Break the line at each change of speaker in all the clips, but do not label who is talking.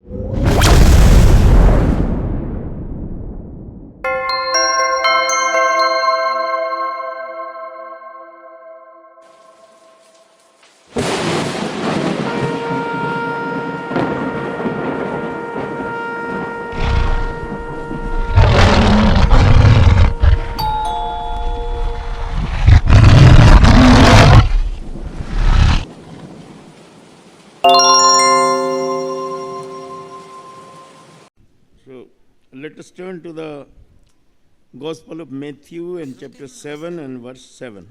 So let us turn to the Gospel of Matthew and chapter 7 and verse 7.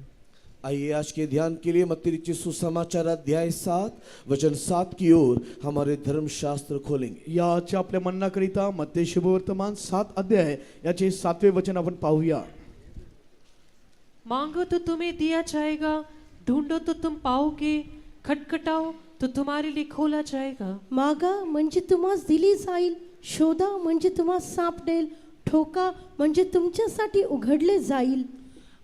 आइए आज के ध्यान के लिए मत्ती लिखित सुसमाचार अध्याय 7 वचन 7 की ओर हमारे धर्मशास्त्र खोलेंगे.
याच्या आपल्या म्हणण्याकरिता मत्ते शुभवर्तमान 7 अध्याय याचे 7वें वचन आपण पाहूया.
मांगो तो तुम्हें दिया जाएगा, ढूंढो तो तुम पाओगे, खटखटाओ तो तुम्हारे लिए खोला जाएगा.
मागा म्हणजे तुम्हास दिली जाईल, शोधा म्हणजे तुम्हास सापडेल, ठोका म्हणजे तुमच्यासाठी उघडले जाईल.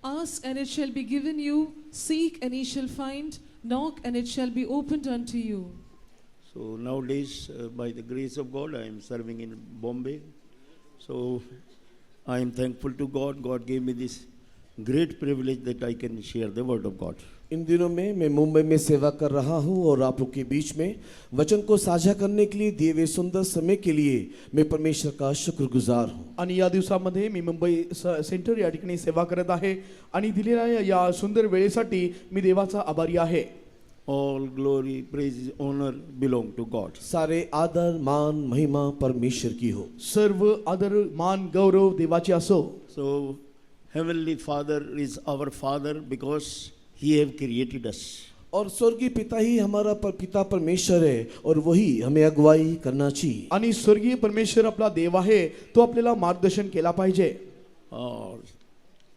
Ask and it shall be given you, seek and ye shall find, knock and it shall be opened unto you.
So nowadays, by the grace of God, I am serving in Bombay. So I am thankful to God. God gave me this great privilege that I can share the word of God.
इन दिनों में मैं मुंबई में सेवा कर रहा हूं और आप लोग के बीच में वचन को साझा करने के लिए दिए हुए सुंदर समय के लिए मैं परमेश्वर का शुक्रगुजार हूं.
आणि या दिवसामध्ये मी मुंबई सेंटर या ठिकाणी सेवा करत आहे आणि दिलेल्या या सुंदर वेळेसाठी मी देवाचा आभारी आहे.
All glory, praise, honor belong to God.
सारे आदर मान महिमा परमेश्वर की हो.
सर्व आदर मान गौरव देवाचे असो.
So Heavenly Father is our Father because He have created us.
और स्वर्गीय पिता ही हमारा पिता परमेश्वर है और वही हमें अगुवाई करना चाहिए.
आणि स्वर्गीय परमेश्वर आपला देव आहे, तो आपल्याला मार्गदर्शन केला पाहिजे.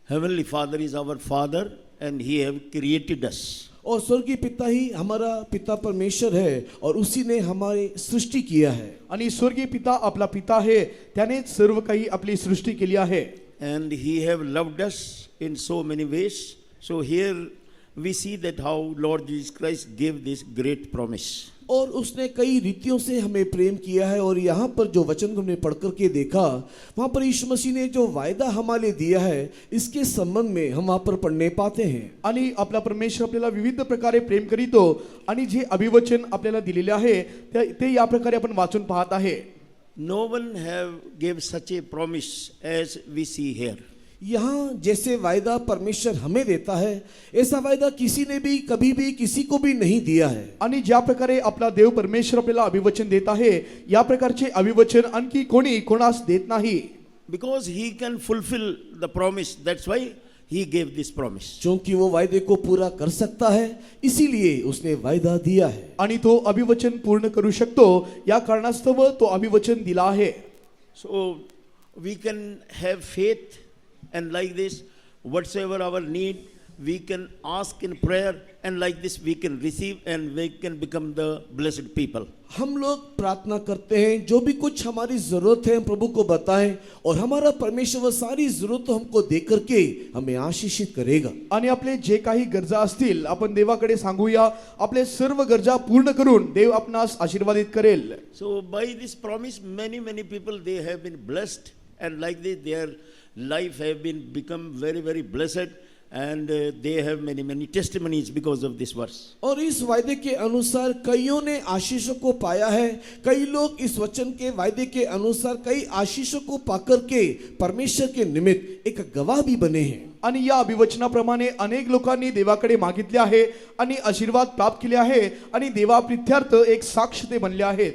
Heavenly Father is our Father and He have created us.
और स्वर्गीय पिता ही हमारा पिता परमेश्वर है और उसी ने हमारी सृष्टि किया है.
आणि स्वर्गीय पिता आपला पिता आहे, त्याने सर्व काही आपली सृष्टी केली आहे.
And He have loved us in so many ways. So here we see that how Lord Jesus Christ gave this great promise.
और उसने कई रीतियों से हमें प्रेम किया है और यहाँ पर जो वचन हमने पढ़ करके देखा वहाँ पर यीशु मसीह ने जो वायदा हमारे दिया है इसके संबंध में हम वहाँ पर पढ़ने पाते हैं.
आणि आपला परमेश्वर आपल्याला विविध प्रकारे प्रेम करीतो आणि जे अभिवचन आपल्याला दिलेले आहे ते या प्रकारे आपण वाचून पाहत आहे.
No one have gave such a promise as we see here.
यहाँ जैसे वायदा परमेश्वर हमें देता है ऐसा वायदा किसी ने भी कभी भी किसी को भी नहीं दिया है.
आणि ज्या प्रकारे आपला देव परमेश्वर आपल्याला अभिवचन देत आहे या प्रकारचे अभिवचन आणखी कोणी कोणास देत नाही.
Because He can fulfill the promise. That's why He gave this promise.
क्योंकि वो वायदे को पूरा कर सकता है इसीलिए उसने वायदा दिया है.
आणि तो अभिवचन पूर्ण करू शकतो या कारणास्तव तो अभिवचन दिला आहे.
So we can have faith and like this whatsoever our need we can ask in prayer and like this we can receive and we can become the blessed people.
हम लोग प्रार्थना करते हैं जो भी कुछ हमारी जरूरत है हम प्रभु को बताएं और हमारा परमेश्वर वो सारी जरूरत हमको दे करके हमें आशीषित करेगा.
आणि आपले जे काही गरजा असतील आपण देवाकडे सांगूया, आपले सर्व गरजा पूर्ण करून देव आपणास आशीर्वादित करेल.
So by this promise many people they have been blessed and like this their life have been become very blessed and they have many testimonies because of this verse.
और इस वायदे के अनुसार कईयों ने आशीषों को पाया है. कई लोग इस वचन के वायदे के अनुसार कई आशीषों को पाकर के परमेश्वर के निमित्त एक गवाह भी बने हैं.
आणि या अभिवचनाप्रमाणे अनेक लोकांनी देवाकडे मागितले आहे आणि आशीर्वाद प्राप्त केले आहे आणि देवाप्रित्यर्थ एक साक्ष ते बनले आहेत.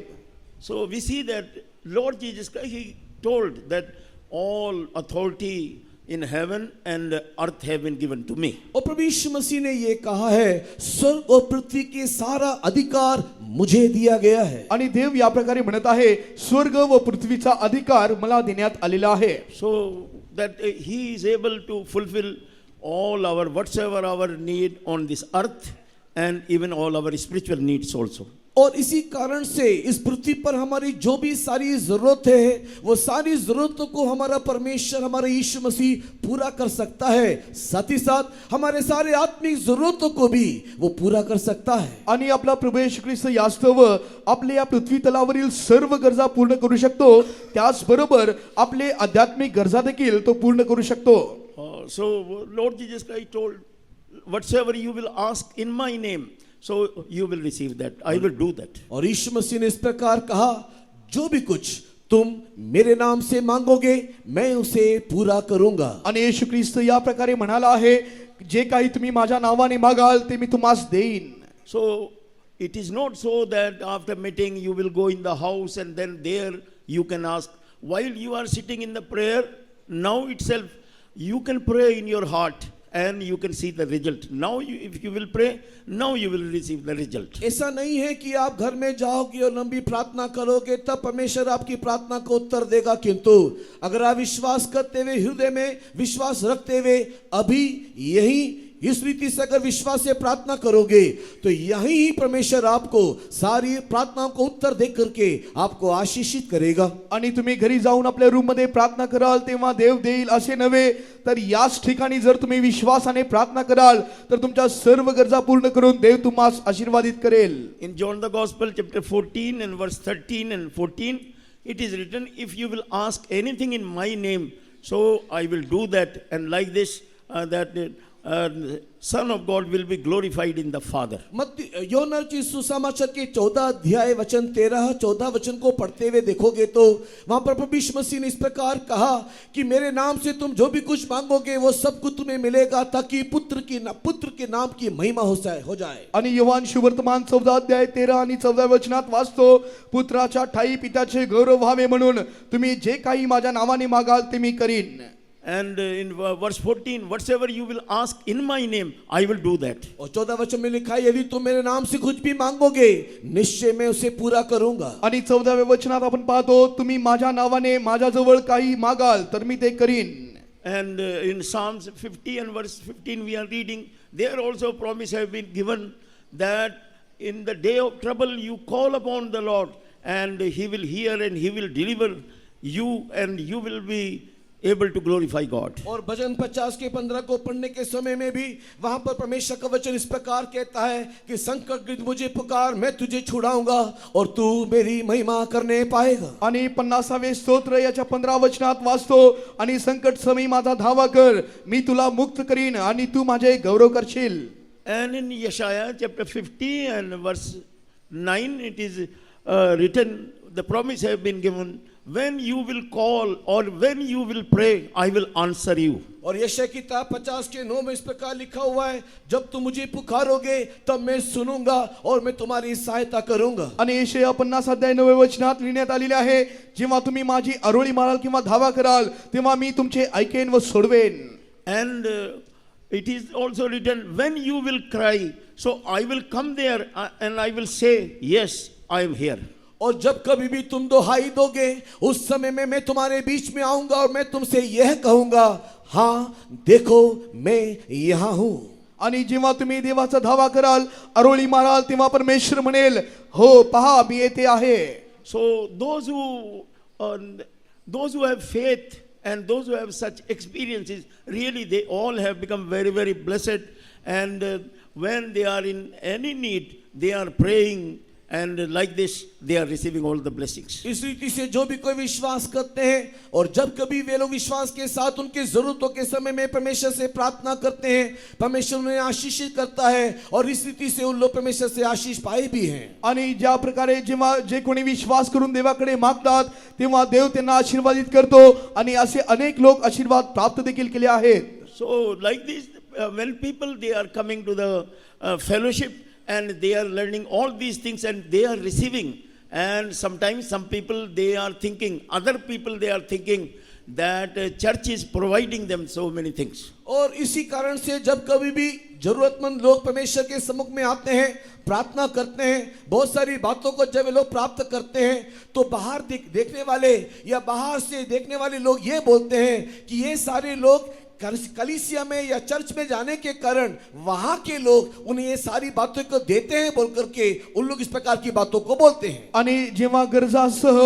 So we see that Lord Jesus Christ He told that all authority in heaven and earth have been given to me.
और प्रभु यीशु मसीह ने ये कहा है स्वर्ग और पृथ्वी के सारा अधिकार मुझे दिया गया है.
आणि देव या प्रकारे म्हणत आहे स्वर्ग व पृथ्वीचा अधिकार मला देण्यात आलेला आहे.
So that He is able to fulfill all our whatsoever our need on this earth and even all our spiritual needs also.
और इसी कारण से इस पृथ्वी पर हमारी जो भी सारी जरूरत है, वो सारी जरूरतों को हमारा परमेश्वर, हमारा यीशु मसीह पूरा कर सकता है। साथ ही साथ हमारे सारे आत्मिक जरूरतों को भी वो पूरा कर सकता है।
आणि आपला प्रभू येशू ख्रिस्त यास्तव आपल्या या पृथ्वी तलावरील सर्व गरजा पूर्ण करू शकतो, त्याचबरोबर आपले आध्यात्मिक गरजा देखील तो पूर्ण करू शकतो.
So Lord Jesus Christ told, whatsoever you will ask in my name, so you will receive that. I will do that.
और यीशु मसीह ने इस प्रकार कहा, जो भी कुछ तुम मेरे नाम से मांगोगे मैं उसे पूरा करूंगा.
आणि येशू ख्रिस्त या प्रकारे म्हणाला आहे, जे काही तुम्ही माझ्या नावाने मागाल ते मी तुम्हास देईन.
So it is not so that after meeting you will go in the house and then there you can ask. While you are sitting in the prayer, now itself you can pray in your heart and you can see the result. Now if you will pray, now you will receive the result.
ऐसा नहीं है कि आप घर में जाओगे और लंबी प्रार्थना करोगे तब परमेश्वर आपकी प्रार्थना को उत्तर देगा, किंतु अगर आप विश्वास करते हुए, हृदय में विश्वास रखते हुए अभी यही इस रीति से अगर विश्वास से प्रार्थना करोगे तो यही ही परमेश्वर आपको सारी प्रार्थनाओं को उत्तर दे करके आपको आशीषित करेगा.
आणि तुम्ही घरी जाऊन आपल्या रूम मध्ये प्रार्थना कराल तेव्हा देव देईल असे नव्हे, तर याच ठिकाणी जर तुम्ही विश्वासाने प्रार्थना कराल तर तुमच्या सर्व गरजा पूर्ण करून देव तुम्हास आशीर्वादित करेल.
In John the Gospel chapter 14 and verse 13 and 14, it is written, if you will ask anything in my name, so I will do that, and like this Son of God will be glorified in the Father.
योना की सुसमाचार के 14 अध्याय वचन 13-14 वचन को पढ़ते हुए देखोगे तो वहां पर प्रभु यीशु मसीह ने इस प्रकार कहा कि मेरे नाम से तुम जो भी कुछ मांगोगे वो सब कुछ तुम्हें मिलेगा, ताकि पुत्र के नाम की महिमा हो जाए.
आणि योहान सुवर्तमान 14 अध्याय 13 आणि 14 वचनात वाचतो, पुत्राच्या ठाई पित्याचे गौरव व्हावे म्हणून तुम्ही जे काही माझ्या नावाने मागाल ते मी करीन.
And in verse 14, whatsoever you will ask in my name, I will do that.
और 14 वचन में लिखा है, यदि तुम मेरे नाम से कुछ भी मांगोगे निश्चय मैं उसे पूरा करूंगा.
आणि 14व्या वचनात आपण पाहतो, तुम्ही माझ्या नावाने माझ्याजवळ काही मागाल तर मी ते करीन.
And in Psalms 50 and verse 15 we are reading, there also promise have been given that in the day of trouble you call upon the Lord and he will hear and he will deliver you and you will be able to glorify God.
और भजन 50 के 15 को पढ़ने के समय में भी वहां पर परमेश्वर का वचन इस प्रकार कहता है कि संकट मुझे पुकार, मैं तुझे छुड़ाऊंगा और तू मेरी महिमा करने पाएगा.
आणि 50वे स्तोत्र याच्या 15 वचनात वाचतो, आणि संकट समय माझा धावा कर, मी तुला मुक्त करीन आणि तू माझे गौरव करशील.
And in Yeshaya chapter 50 and verse 9 it is written, the promise have been given, when you will call or when you will pray, I will answer you.
और यशाया की किताब 50 के 9 में इस प्रकार लिखा हुआ है, जब तुम मुझे पुकारोगे तब मैं सुनूंगा और मैं तुम्हारी सहायता करूंगा.
आणि यशाया 50 अध्याय 9 वचनात लिहिण्यात आलेले आहे, जेव्हा तुम्ही माझी आरोळी माराल किंवा धावा कराल तेव्हा मी तुमचे ऐकेन व सोडवेन.
And it is also written, when you will cry, so I will come there and I will say, yes, I am here.
और जब कभी भी तुम दुहाई दोगे उस समय में मैं तुम्हारे बीच में आऊंगा और मैं तुमसे यह कहूंगा, हाँ देखो मैं यहाँ हूं.
आणि जेव्हा तुम्ही देवाचा धावा कराल, आरोळी माराल तेव्हा परमेश्वर म्हणेल, हो पहा मी येथे आहे.
So those who have faith and those who have such experiences, really they all have become very, very blessed. And when they are in any need, they are praying, and like this they are receiving all the blessings.
इस रीति से जो भी कोई विश्वास करते हैं और जब कभी वे लोग विश्वास के साथ उनकी जरूरतों के समय में परमेश्वर से प्रार्थना करते हैं, परमेश्वर उन्हें आशीषित करता है और इस रीति से उन लोग परमेश्वर से आशीष पाए भी हैं.
आणि ज्या प्रकारे जेव्हा जे कोणी विश्वास करून देवाकडे मागतात तेव्हा देव त्यांना आशीर्वादित करतो आणि असे अनेक लोक आशीर्वाद प्राप्त देखील केले आहेत.
So like this, when people they are coming to the fellowship and they are learning all these things and they are receiving, and sometimes some people they are thinking, other people they are thinking that church is providing them so many things.
और इसी कारण से जब कभी भी जरूरतमंद लोग परमेश्वर के सम्मुख में आते हैं, प्रार्थना करते हैं, बहुत सारी बातों को जब वे लोग प्राप्त करते हैं तो बाहर देखने वाले या बाहर से देखने वाले लोग ये बोलते हैं कि ये सारे लोग कलीसिया में या चर्च में जाने के कारण वहां के लोग उन्हें ये सारी बातों को देते हैं बोल करके उन लोग इस प्रकार की बातों को बोलते हैं।
आणि जेव्हा गरजासह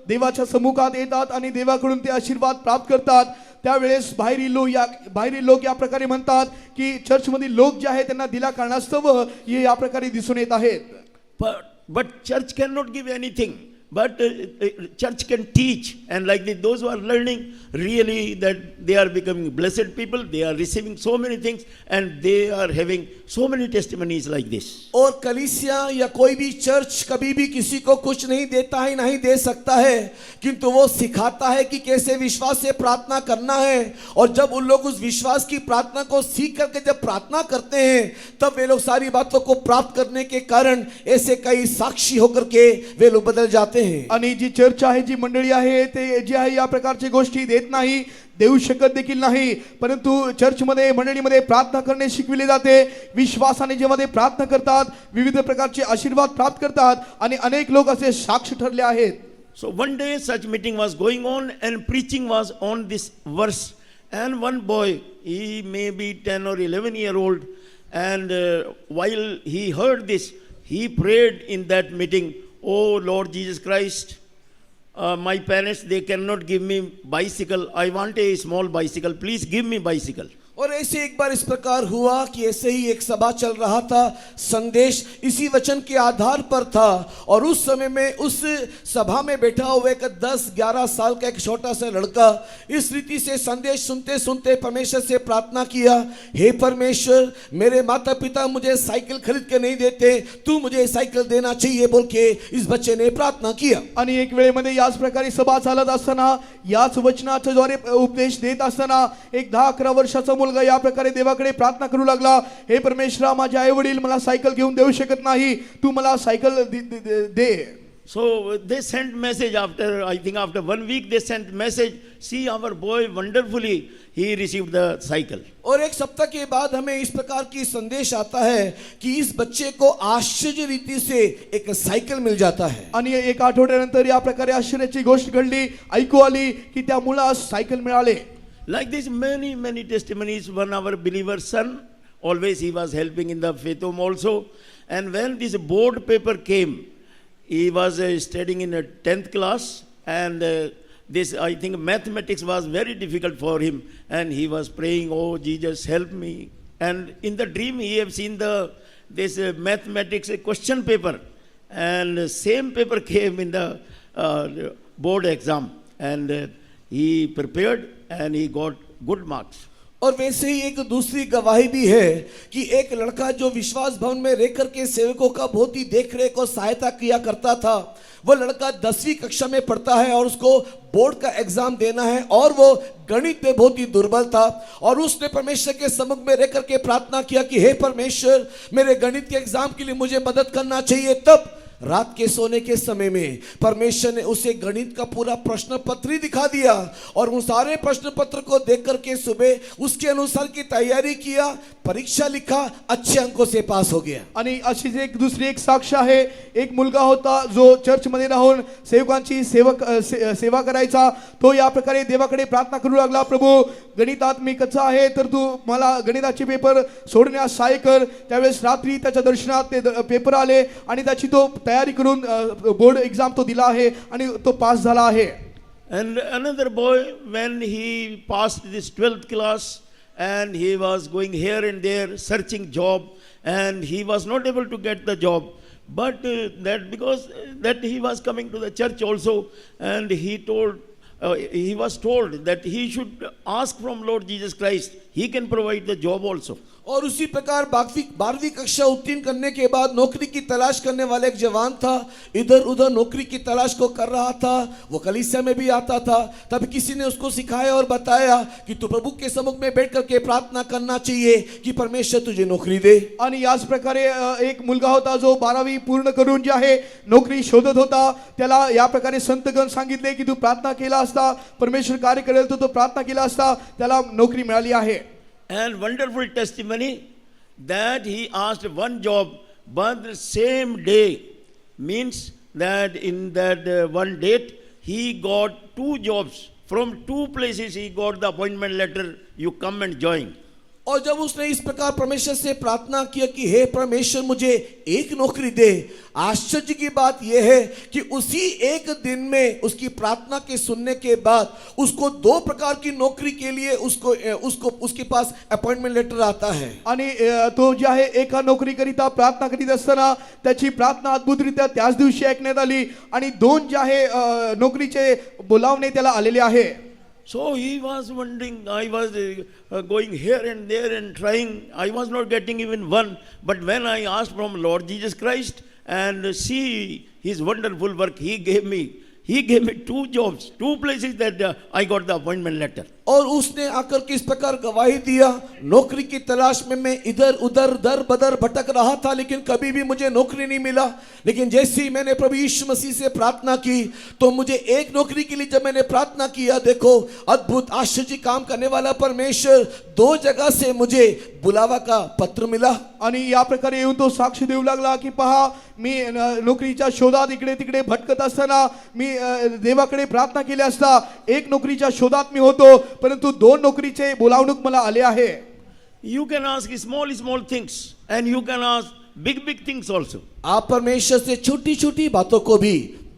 देवाच्या समुखात येतात आणि देवाकडून ते आशीर्वाद प्राप्त करतात त्यावेळेस बाहेरील लोक या प्रकारे म्हणतात की चर्चमधील लोक जे आहेत त्यांना दिल्या कारणास्तव हे या प्रकारे दिसून येत आहेत.
But church cannot give anything. But church can teach, and like those who are learning, really that they are becoming blessed people. They are receiving so many things, and they are having so many testimonies like this.
और कलीसिया या कोई भी church कभी भी किसी को कुछ नहीं देता है, नहीं दे सकता है, किंतु वो सिखाता है कि कैसे विश्वास से प्रार्थना करना है. और जब उन लोग उस विश्वास की प्रार्थना को सीख करके जब प्रार्थना करते हैं तब वे लोग सारी बातों को प्राप्त करने के कारण ऐसे कई साक्षी होकर के वे लोग बदल जाते हैं.
आणि जी चर्च आहे जी मंडळी आहे ते जे आहे या प्रकारची गोष्टी देत नाही, देऊ शकत देखील नाही, परंतु चर्चमध्ये मंडळीमध्ये प्रार्थना करणे शिकविले जाते. विश्वासाने जेव्हा ते प्रार्थना करतात विविध प्रकारचे आशीर्वाद प्राप्त करतात आणि अनेक लोक असे साक्ष ठरले आहेत.
So one day such meeting was going on and preaching was on this verse, and one boy, he may be 10 or 11 year old, and while he heard this, he prayed in that meeting, "Oh Lord Jesus Christ, my parents, they cannot give me bicycle. I want a small bicycle. Please give me bicycle."
और ऐसे एक बार इस प्रकार हुआ कि ऐसे ही एक सभा चल रहा था, संदेश इसी वचन के आधार पर था, और उस समय में उस सभा में बैठा हुआ एक 10-11 साल का एक छोटा सा लड़का इस रीति से संदेश सुनते सुनते परमेश्वर से प्रार्थना किया, हे परमेश्वर, मेरे माता पिता मुझे साइकिल खरीद के नहीं देते, तू मुझे साइकिल देना चाहिए बोल के इस बच्चे ने प्रार्थना किया.
आणि एक वेळेमध्ये याच प्रकारे सभा चालत असताना याच वचनाच्या द्वारे उपदेश देत असताना एक 10-11 वर्षाचा मुलगा या प्रकारे देवाकडे प्रार्थना करू लागला, हे परमेश्वरा, माझे आई वडील मला सायकल घेऊन देऊ शकत नाही, तू मला cycle they.
So they sent message after 1 week they sent message, see our boy wonderfully he received the cycle.
और एक सप्ताह के बाद हमें इस प्रकार की संदेश आता है कि इस बच्चे को आश्चर्य रीति से एक सायकल मिल जाता है.
आणि एक आठवड्यानंतर या प्रकारे आश्चर्याची गोष्ट घडली, ऐकू आली की त्या मुलास सायकल मिळाले.
Like this, many testimonies. One our believer son, always he was helping in the faith home also. And when this board paper came, he was studying in a 10th class, and this, I think, mathematics was very difficult for him, and he was praying, "Oh Jesus, help me." And in the dream, he have seen this mathematics question paper, and same paper came in the board exam, and he prepared and he got good marks.
और वैसे ही एक दूसरी गवाही भी है कि एक लड़का जो विश्वास भवन में रह करके सेवकों का बहुत ही देख रेख और सहायता किया करता था, वो लड़का 10वीं कक्षा में पढ़ता है और उसको बोर्ड का एग्जाम देना है, और वो गणित में बहुत ही दुर्बल था, और उसने परमेश्वर के सम्मुख में रह करके प्रार्थना किया कि हे परमेश्वर, मेरे गणित के एग्जाम के लिए मुझे मदद करना चाहिए. तब रात के सोने के समय में परमेश्वर ने उसे गणित का पूरा प्रश्न पत्र ही दिखा दिया, और उन सारे प्रश्न पत्र को देख करके सुबह उसके अनुसार की तैयारी किया, परीक्षा लिखा, अच्छे अंकों से पास हो गया.
आणि अशीच एक दुसरी एक साक्ष आहे. एक मुलगा होता जो चर्च मध्ये राहून सेवकांची सेवा करायचा. तो या प्रकारे देवाकडे प्रार्थना करू लागला, प्रभू, गणितात मी कच्चा आहे, तर तू मला गणिताचे पेपर सोडण्यास सहाय्य कर. त्यावेळेस रात्री त्याच्या दर्शनात ते पेपर आले आणि त्याची तो तयारी करून बोर्ड एग्जाम तो दिला आहे आणि तो पास झाला आहे.
And another boy, when he passed this 12th class, and he was going here and there searching job, and he was not able to get the job, but that because that he was coming to the church also, and he was told that he should ask from Lord Jesus Christ, he can provide the job also.
और उसी प्रकार 12वीं कक्षा उत्तीर्ण करने के बाद नौकरी की तलाश करने वाला एक जवान था, इधर उधर नौकरी की तलाश को कर रहा था. वो कलीसिया में भी आता था. तब किसी ने उसको सिखाया और बताया कि तू प्रभु के सम्मुख में बैठ करके प्रार्थना करना चाहिए कि परमेश्वर तुझे नौकरी दे.
आणि याच प्रकारे एक मुलगा होता जो 12वी पूर्ण करून जे आहे नोकरी शोधत होता. त्याला या प्रकारे संतगण सांगितले की तू प्रार्थना केला असता परमेश्वर कार्य करेल, तो प्रार्थना केला असता त्याला नोकरी मिळाली आहे.
And wonderful testimony that he asked one job, but the same day, means that in that one date he got 2 jobs From two places he got the appointment letter, you come and join.
और जब उसने इस प्रकार परमेश्वर से प्रार्थना किया कि हे परमेश्वर मुझे एक नौकरी दे, आश्चर्य की बात यह है कि उसी एक दिन में उसकी प्रार्थना के सुनने के बाद उसको दो प्रकार की नौकरी के लिए उसके पास अपॉइंटमेंट लेटर आता है.
आणि तो जे आहे एका नोकरीकरिता प्रार्थना करीत असताना त्याची प्रार्थना अद्भुतरित्या त्याच दिवशी ऐकण्यात आली आणि दोन जे आहे नोकरीचे बोलावणे त्याला आलेले आहे.
So he was wondering, I was going here and there and trying, I was not getting even one. But when I asked from Lord Jesus Christ and see his wonderful work, he gave me 2 jobs, 2 places that I got the appointment letter.
और उसने आकर के इस प्रकार गवाही दिया, नौकरी की तलाश में मैं इधर उधर दर बदर भटक रहा था, लेकिन कभी भी मुझे नौकरी नहीं मिला. लेकिन जैसे ही मैंने प्रभु यीशु मसीह से प्रार्थना की तो मुझे एक नौकरी के लिए जब मैंने प्रार्थना किया, देखो अद्भुत आश्चर्य काम करने वाला परमेश्वर 2 जगह से मुझे बुलावा का पत्र मिला.
आणि या प्रकारे येऊन तो साक्ष देऊ लागला की पहा मी नोकरीच्या शोधात इकडे तिकडे भटकत असताना मी देवाकडे प्रार्थना केली असता एक नोकरीच्या शोधात मी होतो, परंतु 2 नोकरीचे बोलावणूक मला आले आहे.
You can ask small things and you can ask big things also.
आप परमेश्वर से छोटी छोटी बातों को भी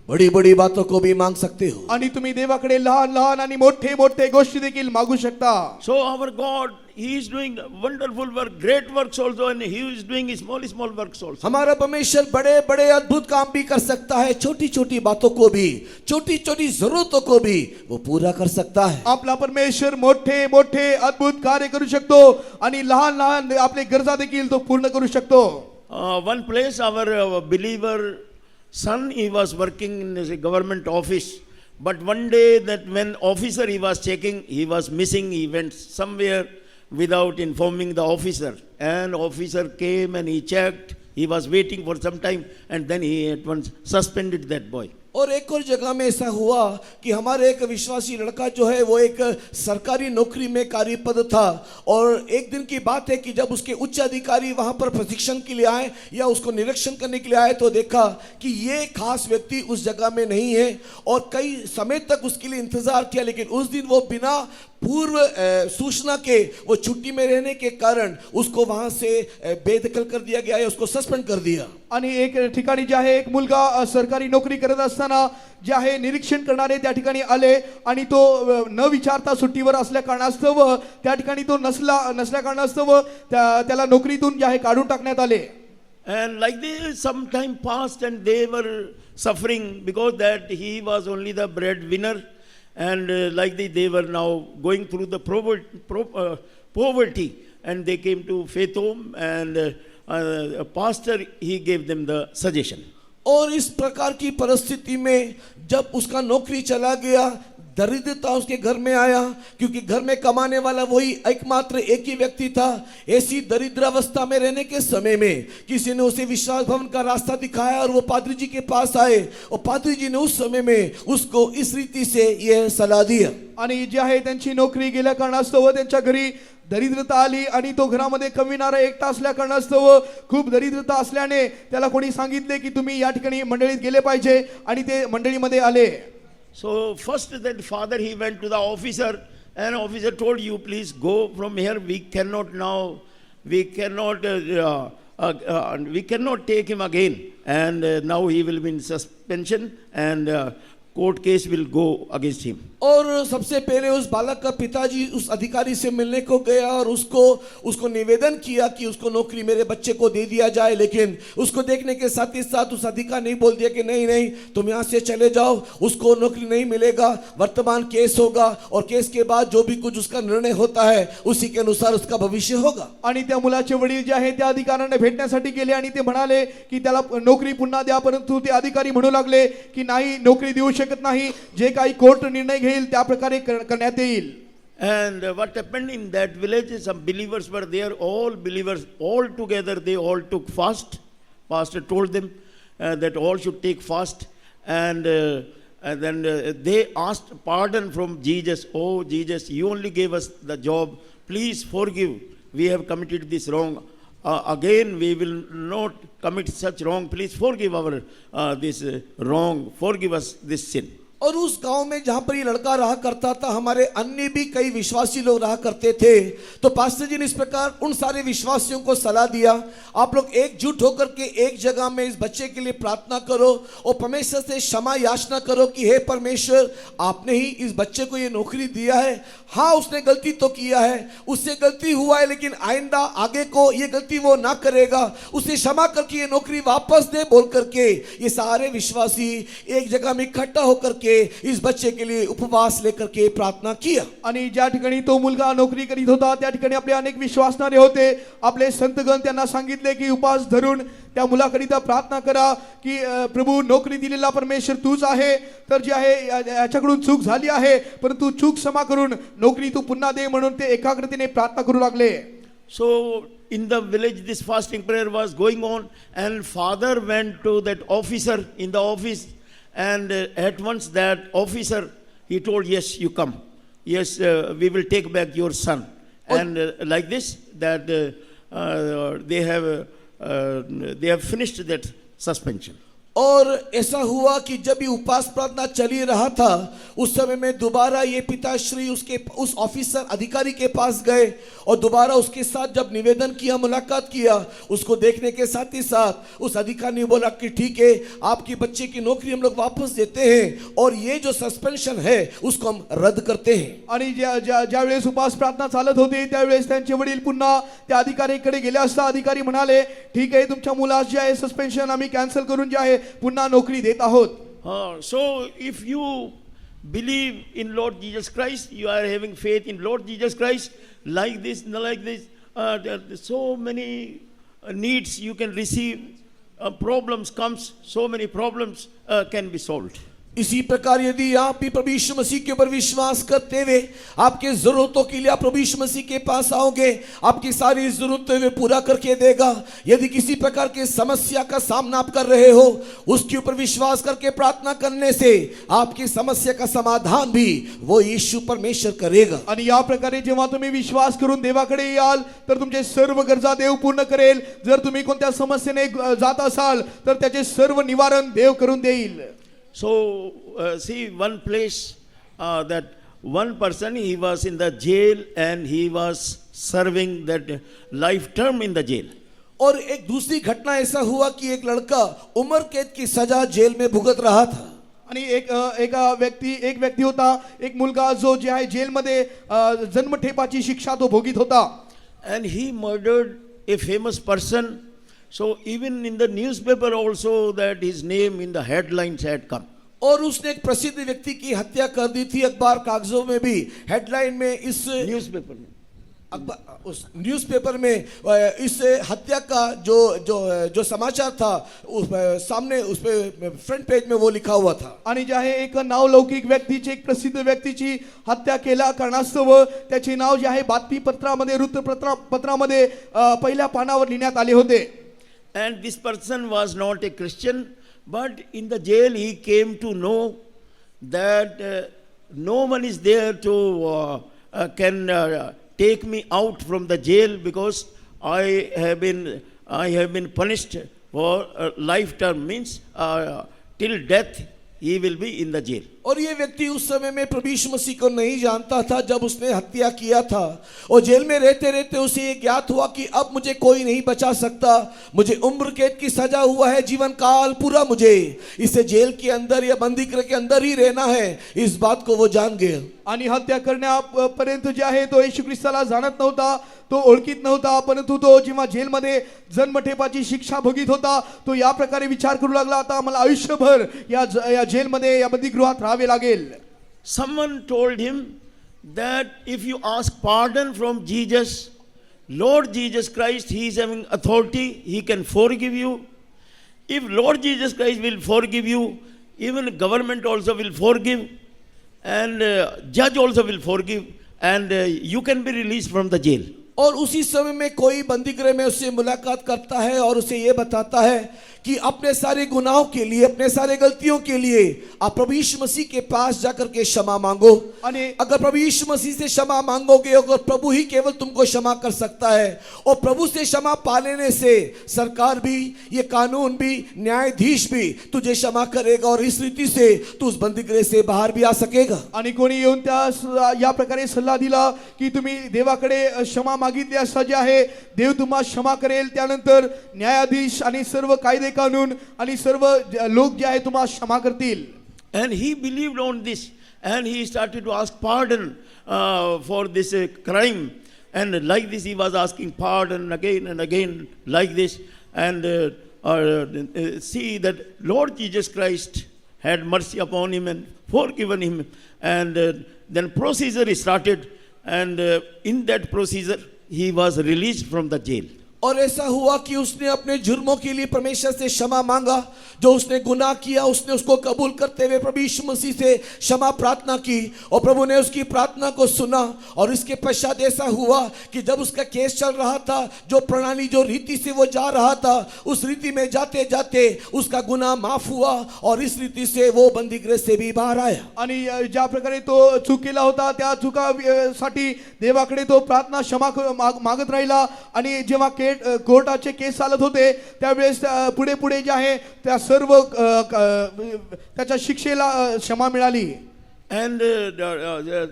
बड़ी बड़ी बातों को भी मांग सकते हो.
आणि तुम्ही देवाकडे लहान लहान आणि मोठे मोठे गोष्टी देखील मागू शकता.
So our God, he is doing wonderful work, great works also, and he is doing small works also.
हमारा परमेश्वर बड़े बड़े अद्भुत काम भी कर सकता है, छोटी छोटी बातों को भी, छोटी छोटी जरूरतों को भी वो पूरा कर सकता है.
आपला परमेश्वर मोठे मोठे अद्भुत कार्य करू शकतो आणि लहान लहान आपले गरजा देखील तो पूर्ण करू शकतो.
One place our believer son, he was working in a government office, but one day that when officer he was checking, he was missing. He went somewhere without informing the officer, and officer came and he checked. He was waiting for some time and then he at once suspended that boy.
और एक और जगह में ऐसा हुआ कि हमारे एक विश्वासी लड़का जो है वो एक सरकारी नौकरी में कार्यपद था, और एक दिन की बात है कि जब उसके उच्च अधिकारी वहां पर प्रशिक्षण के लिए आए या उसको निरीक्षण करने के लिए आए तो देखा कि ये खास व्यक्ति उस जगह में नहीं है, और कई समय तक उसके लिए इंतजार किया, लेकिन उस दिन वो बिना पूर्व सूचना के वो छुट्टी में रहने के कारण उसको वहां से बेदखल कर दिया गया है, उसको सस्पेंड कर दिया.
आणि एक ठिकाणी जे आहे एक मुलगा सरकारी नोकरी करत असताना जे आहे निरीक्षण करणारे त्या ठिकाणी आले आणि तो न विचारता सुट्टीवर असल्या कारणास्तव त्या ठिकाणी तो नसल्या कारणास्तव त्याला नोकरीतून जे आहे काढून टाकण्यात आले.
And like this some time passed and they were suffering because that he was only the breadwinner, and like this they were now going through the poverty, and they came to faith home, and a pastor he gave them the suggestion.
और इस प्रकार की परिस्थिति में जब उसका नौकरी चला गया, दरिद्रता उसके घर में आया, क्योंकि घर में कमाने वाला वही एकमात्र एक ही व्यक्ति था. ऐसी दरिद्रावस्था में रहने के समय में किसी ने उसे विश्वास भवन का रास्ता दिखाया और वो पादरी जी के पास आए, और पादरी जी ने उस समय में उसको इस रीति से यह सलाह दिया.
आणि जे आहे त्यांची नोकरी गेल्या कारणास्तव त्यांच्या घरी दरिद्रता आली आणि तो घरामध्ये कमिणारा एकटा असल्या कारणास्तव खूप दरिद्रता असल्याने त्याला कोणी सांगितले की तुम्ही या ठिकाणी मंडळीत गेले पाहिजे, आणि ते मंडळीमध्ये आले.
So first that father he went to the officer, and officer told, you please go from here, we cannot take him again, and now he will be in suspension, and court case will go against him.
और सबसे पहले उस बालक का पिताजी उस अधिकारी से मिलने को गया और उसको निवेदन किया कि उसको नौकरी मेरे बच्चे को दे दिया जाए, लेकिन उसको देखने के साथ ही साथ उस अधिकारी ने बोल दिया कि नहीं तुम यहाँ से चले जाओ, उसको नौकरी नहीं मिलेगा, वर्तमान केस होगा और केस के बाद जो भी कुछ उसका निर्णय होता है उसी के अनुसार उसका भविष्य होगा.
आणि त्या मुलाचे वडील जे आहे त्या अधिकाऱ्यांना भेटण्यासाठी गेले आणि ते म्हणाले की त्याला नोकरी पुन्हा द्या, परंतु ते अधिकारी म्हणू लागले की नाही, नोकरी देऊ शकत नाही, जे काही कोर्ट निर्णय घेईल त्या प्रकारे करण्यात येईल.
And what happened in that village, some believers were there, all believers all together, they all took fast. Pastor told them that all should take fast, and then they asked pardon from Jesus. Oh Jesus, you only gave us the job, please forgive, we have committed this wrong, again we will not commit such wrong, please forgive our this wrong, forgive us this sin.
और उस गांव में जहां पर ये लड़का रहा करता था, हमारे अन्य भी कई विश्वासी लोग रहा करते थे। तो पास्टर जी ने इस प्रकार उन सारे विश्वासियों को सलाह दिया, आप लोग एकजुट होकर के एक जगह में इस बच्चे के लिए प्रार्थना करो और परमेश्वर से क्षमा याचना करो कि हे परमेश्वर, आपने ही इस बच्चे को ये नौकरी दिया है। हाँ, उसने गलती तो किया है, उससे गलती हुआ है, लेकिन आइंदा आगे को ये गलती वो ना करेगा, उसे क्षमा करके ये नौकरी वापस दे बोल करके ये सारे विश्वासी एक जगह में इकट्ठा होकर के इस बच्चे के लिए उपवास लेकर के प्रार्थना किया।
आणि ज्या ठिकाणी तो मुलगा नोकरी करीत होता त्या ठिकाणी आपले अनेक विश्वासणारे होते। आपले संतगण त्यांना सांगितले की उपवास धरून त्या मुलाकरिता प्रार्थना करा की प्रभू, नोकरी दिलेला परमेश्वर तूच आहे, तर जे आहे याच्याकडून चूक झाली आहे, परंतु चूक क्षमा करून नोकरी तू पुन्हा दे, म्हणून ते एकाग्रतेने प्रार्थना करू लागले।
So in the village this fasting prayer was going on, and father went to that officer in the office, and at once that officer, he told, yes, you come, yes, we will take back your son. And like this that they have finished that suspension.
और ऐसा हुआ कि जब ये उपवास प्रार्थना चली रहा था, उस समय में दोबारा ये पिताश्री उस ऑफिसर अधिकारी के पास गए और दोबारा उसके साथ जब निवेदन किया, मुलाकात किया, उसको देखने के साथ ही साथ उस अधिकारी ने बोला कि ठीक है, आपकी बच्चे की नौकरी हम लोग वापस देते हैं और ये जो सस्पेंशन है उसको हम रद्द करते हैं।
आणि ज्या वेळेस उपवास प्रार्थना चालत होती त्यावेळेस त्यांचे वडील पुन्हा त्या अधिकाऱ्याकडे गेले असता अधिकारी म्हणाले, ठीक आहे, तुमच्या मुलास जे आहे सस्पेन्शन आम्ही कॅन्सल करून जे आहे पुन्हा नोकरी देत आहोत।
So if you believe in Lord Jesus Christ, you are having faith in Lord Jesus Christ, like this, so many needs you can receive, problems comes, so many problems can be solved.
इसी प्रकार यदि आप भी प्रभु यीशु मसीह के ऊपर विश्वास करते हुए आपके जरूरतों के लिए आप प्रभु यीशु मसीह के पास आओगे, आपकी सारी जरूरतें वे पूरा करके देगा। यदि किसी प्रकार की समस्या का सामना आप कर रहे हो, उसके ऊपर विश्वास करके प्रार्थना करने से आपकी समस्या का समाधान भी वो यीशु परमेश्वर करेगा।
आणि या प्रकारे जेव्हा तुम्ही विश्वास करून देवाकडे याल तर तुमचे सर्व गरजा देव पूर्ण करेल। जर तुम्ही कोणत्या समस्येने जात असाल तर त्याचे सर्व निवारण देव करून देईल।
So see one place that one person, he was in the jail and he was serving that life term in the jail.
और एक दूसरी घटना ऐसा हुआ कि एक लड़का उम्र कैद की सजा जेल में भुगत रहा था।
आणि एक व्यक्ती होता, एक मुलगा जो जे आहे जेलमध्ये जन्मठेपाची शिक्षा तो भोगीत होता।
And he murdered a famous person. So even in the newspaper also that his name in the headlines had come.
और उसने एक प्रसिद्ध व्यक्ति की हत्या कर दी थी, अखबार कागजों में भी हेडलाइन में इस न्यूज़पेपर में इस हत्या का जो समाचार था उस सामने उस पे फ्रंट पेज में वो लिखा हुआ था।
आणि जे आहे एक नावलौकिक व्यक्तीची, एक प्रसिद्ध व्यक्तीची हत्या केल्या कारणास्तव त्याचे नाव जे आहे बातमीपत्रामध्ये, वृत्तपत्रामध्ये पहिल्या पानावर लिहिण्यात आले होते।
And this person was not a Christian, but in the jail he came to know that no one is there to can take me out from the jail because I have been punished for a life term, means till death he will be in the jail.
और ये व्यक्ति उस समय में प्रभु यीशु मसीह को नहीं जानता था जब उसने हत्या किया था, और जेल में रहते रहते उसे ये ज्ञात हुआ कि अब मुझे कोई नहीं बचा सकता, मुझे उम्र कैद की सजा हुआ है, जीवन काल पूरा मुझे इसे जेल के अंदर या बंदी गृह के अंदर ही रहना है, इस बात को वो जान गया।
आणि हत्या करण्यापर्यंत जे आहे तो येशू ख्रिस्ताला जाणत नव्हता, तो ओळखीत नव्हता, परंतु तो जेव्हा जेलमध्ये जन्मठेपाची शिक्षा भोगीत होता तो या प्रकारे विचार करू लागला, आता मला आयुष्यभर या जेलमध्ये या बंदीगृहात राहावे लागेल।
Someone told him that if you ask pardon from Jesus, Lord Jesus Christ, he is having authority, he can forgive you. If Lord Jesus Christ will forgive you, even government also will forgive, and judge also will forgive, and you can be released from the jail.
और उसी समय में कोई बंदी गृह में उससे मुलाकात करता है और उसे ये बताता है कि अपने सारे गुनाहों के लिए, अपने सारे गलतियों के लिए आप प्रभु यीशु मसीह के पास जाकर के क्षमा मांगो।
आणि
अगर प्रभु यीशु मसीह से क्षमा मांगोगे, अगर प्रभु ही केवल तुमको क्षमा कर सकता है, और प्रभु से क्षमा पा लेने से सरकार भी, ये कानून भी, न्यायाधीश भी तुझे क्षमा करेगा, और इस रीति से तू उस बंदीगृह से बाहर भी आ सकेगा।
आणि कोणी येऊन या प्रकारे सल्ला दिला की तुम्ही देवाकडे क्षमा मागितली असता जे आहे देव तुम्हाला क्षमा करेल, त्यानंतर न्यायाधीश आणि सर्व कायदे कानून आणि सर्व लोक जे आहे तुम्हाला क्षमा करतील.
And he believed on this, and he started to ask pardon for this crime. And like this, he was asking pardon again and again, like this. And see that Lord Jesus Christ had mercy upon him and forgiven him. And then procedure started, and in that procedure, he was released from the jail.
और ऐसा हुआ कि उसने अपने जुर्मों के लिए परमेश्वर से क्षमा मांगा, जो उसने गुनाह किया उसने उसको कबूल करते हुए प्रभु यीशु मसीह से क्षमा प्रार्थना की, और प्रभु ने उसकी प्रार्थना को सुना। और इसके पश्चात ऐसा हुआ कि जब उसका केस चल रहा था, जो प्रणाली, जो रीति से वो जा रहा था, उस रीति में जाते जाते उसका गुनाह माफ हुआ, और इस रीति से वो बंदीगृह से भी बाहर आया।
आणि ज्या प्रकारे तो चूक केला होता त्या चुकासाठी देवाकडे तो प्रार्थना क्षमा मागत राहिला, आणि जेव्हा कोर्टाचे केस चालत होते त्यावेळेस पुढे पुढे जे आहे त्या सर्व त्याच्या शिक्षेला क्षमा मिळाली.
And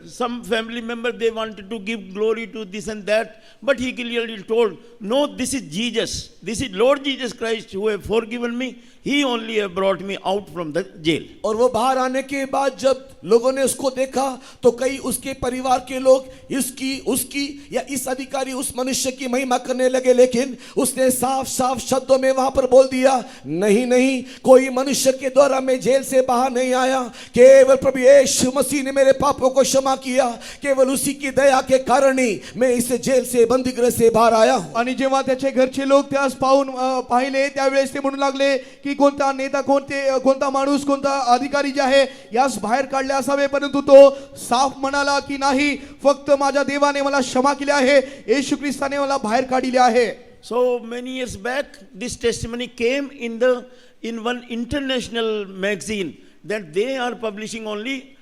some family member, they wanted to give glory to this and that, but he clearly told, no, this is Jesus, this is Lord Jesus Christ who have forgiven me. He only have brought me out from the jail.
और वो बाहर आने के बाद जब लोगों ने उसको देखा तो कई उसके परिवार के लोग इसकी, उसकी या इस अधिकारी, उस मनुष्य की महिमा करने लगे, लेकिन उसने साफ साफ शब्दों में वहां पर बोल दिया, नहीं नहीं, कोई मनुष्य के द्वारा मैं जेल से बाहर नहीं आया, केवल प्रभु यीशु मसीह ने मेरे पापों को क्षमा किया, केवल उसी की दया के कारण ही मैं इस जेल से, बंदीगृह से बाहर आया हूं.
आणि जेव्हा त्याचे घरचे लोक त्यास पाहून पाहिले त्यावेळेस ते म्हणू लागले की कोणता नेता, कोणता माणूस, कोणता अधिकारी जे आहे यास बाहेर काढले असावे, परंतु तो साफ म्हणाला की नाही, फक्त माझ्या देवाने मला क्षमा केली आहे, येशू ख्रिस्ताने मला बाहेर काढले आहे.
So many years back, this testimony came in one international magazine that they are publishing only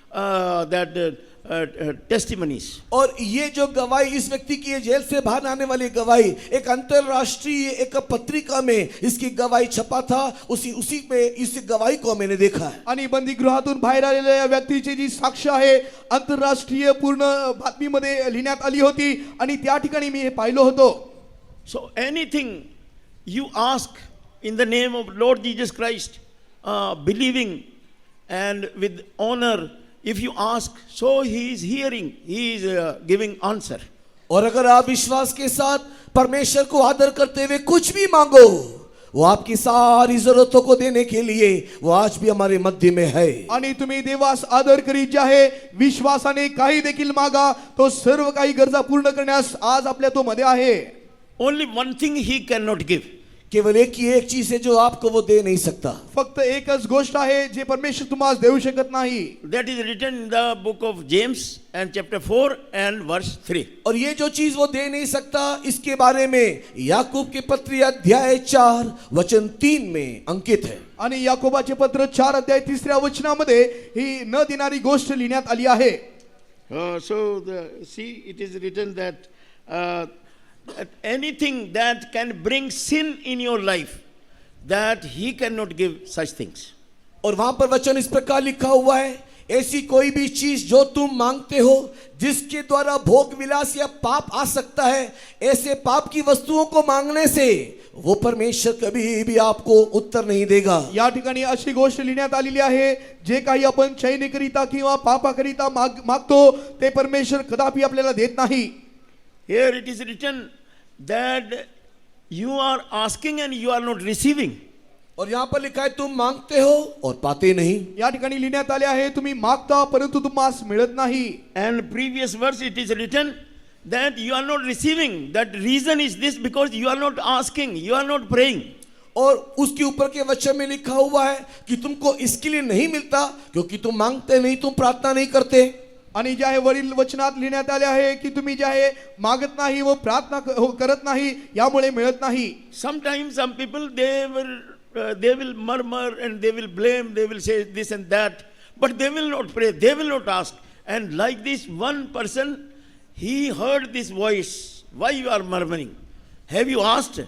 testimonies.
और ये जो गवाही इस व्यक्ति की, जेल से बाहर आने वाली गवाही, एक अंतरराष्ट्रीय एक पत्रिका में इसकी गवाही छपा था, उसी में इस गवाही को मैंने देखा है.
आणि बंदीगृहातून बाहेर आलेल्या या व्यक्तीची जी साक्ष आहे आंतरराष्ट्रीय पूर्ण बातमीमध्ये लिहिण्यात आली होती, आणि त्या ठिकाणी मी हे पाहिलो होतो.
So anything you ask in the name of Lord Jesus Christ, believing and with honor, if you ask, so he is hearing, he is giving answer.
और अगर आप विश्वास के साथ परमेश्वर को आदर करते हुए कुछ भी मांगो, वो आपकी सारी जरूरतों को देने के लिए वो आज भी हमारे मध्य में है.
आणि तुम्ही देवास आदर करीत जे आहे विश्वासाने काही देखील मागा, तो सर्व काही गरजा पूर्ण करण्यास आज आपल्या तो मध्ये आहे.
Only one thing he cannot give.
केवल एक ही एक चीज है जो आपको वो दे नहीं सकता.
फक्त एकच गोष्ट आहे जे परमेश्वर तुम्हाला देऊ शकत नाही.
That is written in the book of James and chapter 4 and verse 3.
और ये जो चीज वो दे नहीं सकता, इसके बारे में याकूब के पत्री अध्याय 4 वचन 3 में अंकित है.
आणि याकोबाचे पत्र 4 अध्याय 3 वचनामध्ये ही न देणारी गोष्ट लिहिण्यात आली आहे.
See, it is written that anything that can bring sin in your life, that he cannot give such things.
और वहां पर वचन इस प्रकार लिखा हुआ है, ऐसी कोई भी चीज जो तुम मांगते हो जिसके द्वारा भोग विलास या पाप आ सकता है, ऐसे पाप की वस्तुओं को मांगने से वो परमेश्वर कभी भी आपको उत्तर नहीं देगा.
या ठिकाणी अशी गोष्ट लिहिण्यात आलेली आहे, जे काही आपण चैनीकरिता किंवा पापाकरिता मागतो ते परमेश्वर कदापि आपल्याला देत नाही.
Here it is written that you are asking and you are not receiving.
और यहाँ पर लिखा है तुम मांगते हो और पाते नहीं.
या ठिकाणी लिहिण्यात आले आहे तुम्ही मागता परंतु तुम्हास मिळत नाही.
And previous verse it is written that you are not receiving. That reason is this, because you are not asking, you are not praying.
और उसके ऊपर के वचन में लिखा हुआ है कि तुमको इसके लिए नहीं मिलता क्योंकि तुम मांगते नहीं, तुम प्रार्थना नहीं करते.
आणि जे आहे वरील वचनात लिहिण्यात आले आहे की तुम्ही जे आहे मागत नाही व प्रार्थना करत नाही, यामुळे मिळत नाही.
Sometimes some people, they were they will murmur and they will blame, they will say this and that, but they will not pray, they will not ask. And like this one person, he heard this voice, why you are murmuring? Have you asked?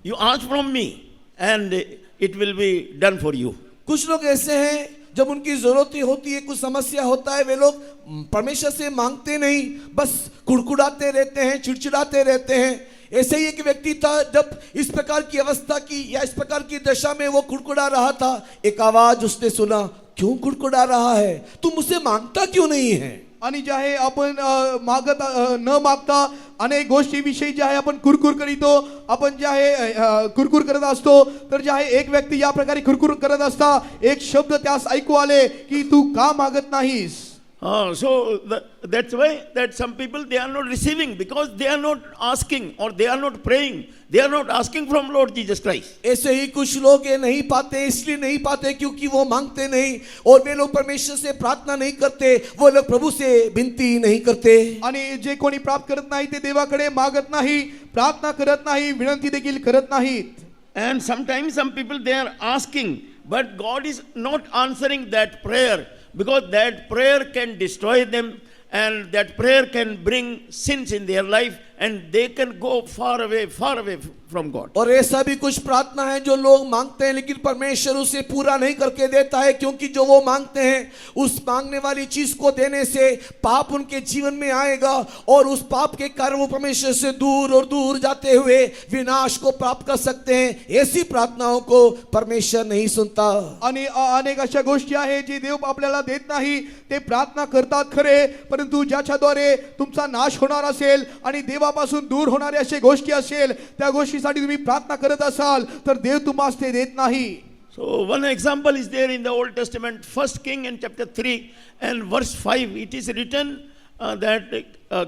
You ask from me and it will be done for you.
कुछ लोग ऐसे हैं जब उनकी जरूरत होती है, कुछ समस्या होता है, वे लोग परमेश्वर से मांगते नहीं, बस कुड़कुड़ाते रहते हैं, चिड़चिड़ाते रहते हैं। ऐसे ही एक व्यक्ति था, जब इस प्रकार की अवस्था की या इस प्रकार की दशा में वो कुड़कुड़ा रहा था, एक आवाज उसने सुना, क्यों कुड़कुड़ा रहा है, तू मुझसे मांगता क्यों नहीं है?
आणि जे आहे आपण न मागता अनेक गोष्टीविषयी जे आहे आपण कुरकुर करीतो, आपण जे आहे कुरकुर करत असतो, तर जे आहे एक व्यक्ती या प्रकारे कुरकुर करत असता एक शब्द त्यास ऐकू आले की तू का मागत नाहीस.
That's why that some people, they are not receiving because they are not asking or they are not praying. They are not asking from Lord Jesus Christ.
ऐसे ही कुछ लोग ये नहीं पाते, इसलिए नहीं पाते क्योंकि वो मांगते नहीं, और वे लोग परमेश्वर से प्रार्थना नहीं करते, वो लोग प्रभु से विनती नहीं करते.
आणि जे कोणी प्राप्त करत नाही ते देवाकडे मागत नाही, प्रार्थना करत नाही, विनंती देखील करत नाहीत.
And sometimes some people, they are asking, but God is not answering that prayer, because that prayer can destroy them and that prayer can bring sins in their life and they can go far away from God.
और ऐसा भी कुछ प्रार्थना है जो लोग मांगते हैं लेकिन परमेश्वर उसे पूरा नहीं करके देता है, क्योंकि जो वो मांगते हैं उस मांगने वाली चीज को देने से पाप उनके जीवन में आएगा और उस पाप के कारण वो परमेश्वर से दूर और दूर जाते हुए विनाश को प्राप्त कर सकते हैं. ऐसी प्रार्थनाओं को परमेश्वर नहीं सुनता.
आणि अनेक अशा गोष्टी आहेत जे देव आपल्याला देत नाही, ते प्रार्थना करतात खरे, परंतु ज्याच्याद्वारे तुमचा नाश होणार असेल आणि देवापासून दूर होणारे असे गोष्टी असेल, त्या गोष्टीसाठी तुम्ही प्रार्थना करत असाल तर देव तुम्हाला ते देत नाही.
So one example is there in the Old Testament, 1 King and chapter 3 and verse 5. It is written that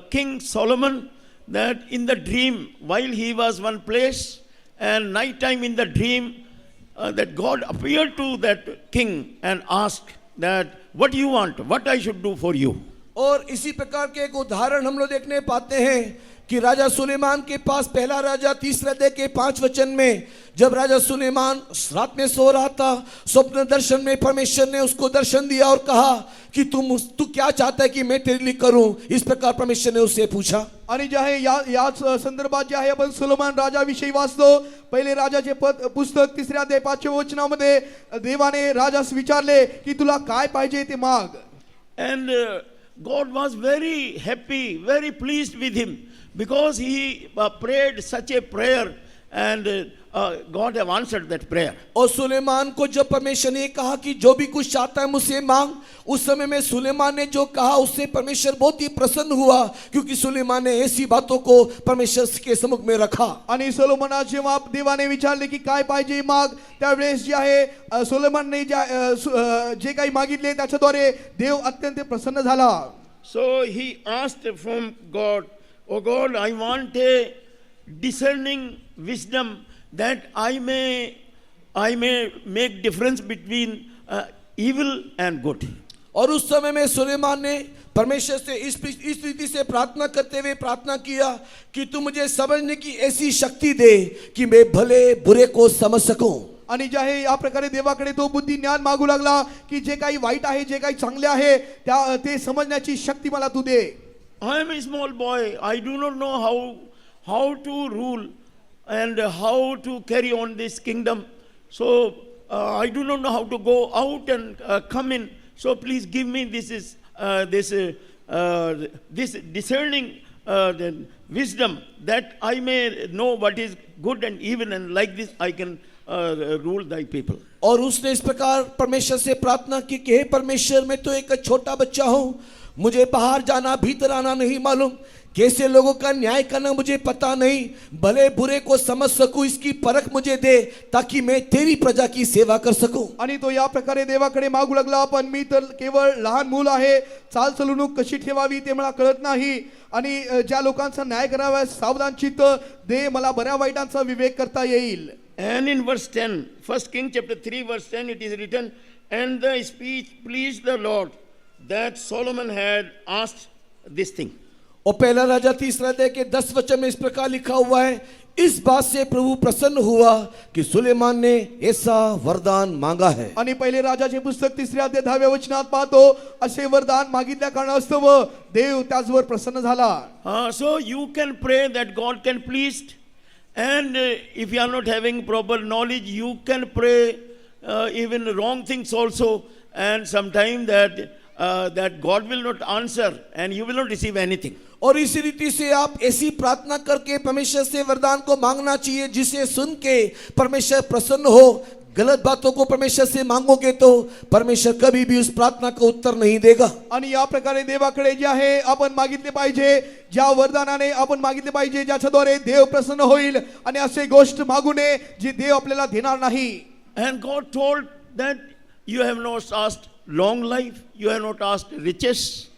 King Solomon, that in the dream, while he was one place, and night time in the dream, that God appeared to that king and asked that, what do you want? What I should do for you?
और इसी प्रकार के एक उदाहरण हम लोग देखने पाते हैं कि राजा सुलेमान के पास पहला राजा 30 अध्याय के 5 वचन में, जब राजा सुलेमान रात में सो रहा था, स्वप्न दर्शन में परमेश्वर ने उसको दर्शन दिया और कहा कि तू क्या चाहता है कि मैं तेरे लिए करूं. इस प्रकार परमेश्वर ने उससे पूछा.
आणि जे आहे याच संदर्भात जे आहे आपण सोलोमन राजाविषयी वाचतो. पहिले राजाचे पुस्तक 3 अध्याय 5 वचनामध्ये देवाने राजास विचारले की तुला काय पाहिजे ते माग.
And God was very happy, very pleased with him, because he prayed such a prayer and God have answered that prayer.
और सुलेमान को जब परमेश्वर ने कहा कि जो भी कुछ चाहता है मुझसे मांग, उस समय में सुलेमान ने जो कहा उससे परमेश्वर बहुत ही प्रसन्न हुआ, क्योंकि सुलेमान ने ऐसी बातों को परमेश्वर के सम्मुख में रखा.
आणि सोलोमना जेव्हा देवाने विचारले की काय पाहिजे माग, त्यावेळेस जे आहे सोलोमनने जे काही मागितले त्याच्याद्वारे देव अत्यंत प्रसन्न झाला.
So he asked from God, oh God, I want a discerning wisdom that I may make difference between evil and good.
और उस समय में सुलेमान ने परमेश्वर से इस रीति से प्रार्थना करते हुए प्रार्थना किया कि तू मुझे समझने की ऐसी शक्ति दे कि मैं भले बुरे को समझ सकूं.
आणि जे आहे या प्रकारे देवाकडे तो बुद्धी ज्ञान मागू लागला की जे काही वाईट आहे, जे काही चांगले आहे ते समजण्याची शक्ती मला तू दे.
I am a small boy. I do not know how to rule and how to carry on this kingdom. So I do not know how to go out and come in. So please give me this discerning wisdom that I may know what is good and evil, and like this I can rule thy people.
और उसने इस प्रकार परमेश्वर से प्रार्थना की कि हे परमेश्वर, मैं तो एक छोटा बच्चा हूँ, मुझे बाहर जाना भीतर आना नहीं मालूम, कैसे लोगों का न्याय करना मुझे पता नहीं, भले बुरे को समझ सकूं इसकी परख मुझे दे ताकि मैं तेरी प्रजा की सेवा कर सकूं.
आणि तो या प्रकारे देवाकडे मागू लागला, पण मी तर केवळ लहान मूल आहे, चालचलणूक कशी ठेवावी ते मला कळत नाही, आणि ज्या लोकांचा न्याय करावा सावधान चित्त दे, मला बऱ्या वाईटांचा विवेक करता येईल.
And in verse 10, 1 King chapter 3 verse 10, it is written, and the speech pleased the Lord that Solomon had asked this thing.
और पहला राजा 3 अध्याय के 10 वचन में इस प्रकार लिखा हुआ है, इस बात से प्रभु प्रसन्न हुआ कि सुलेमान ने ऐसा वरदान मांगा है।
आणि पहिले राजाचे पुस्तक 3 अध्याय 10व्या वचनात पाहतो असे वरदान मागितल्या कारणास्तव देव त्याचवर प्रसन्न झाला.
So you can pray that God can please, and if you are not having proper knowledge, you can pray even wrong things also, and sometime that God will not answer and you will not receive anything.
और इसी रीति से आप ऐसी प्रार्थना करके परमेश्वर से वरदान को मांगना चाहिए जिसे सुन के परमेश्वर प्रसन्न हो. गलत बातों को परमेश्वर से मांगोगे तो परमेश्वर कभी भी उस प्रार्थना का उत्तर नहीं देगा.
आणि या प्रकारे देवाकडे जे आहे आपण मागितले पाहिजे, ज्या वरदानाने आपण मागितले पाहिजे, ज्याच्याद्वारे देव प्रसन्न होईल, आणि असे गोष्ट मागू नये जी देव आपल्याला देणार नाही.
And God told that you have not asked long life, you have not asked riches,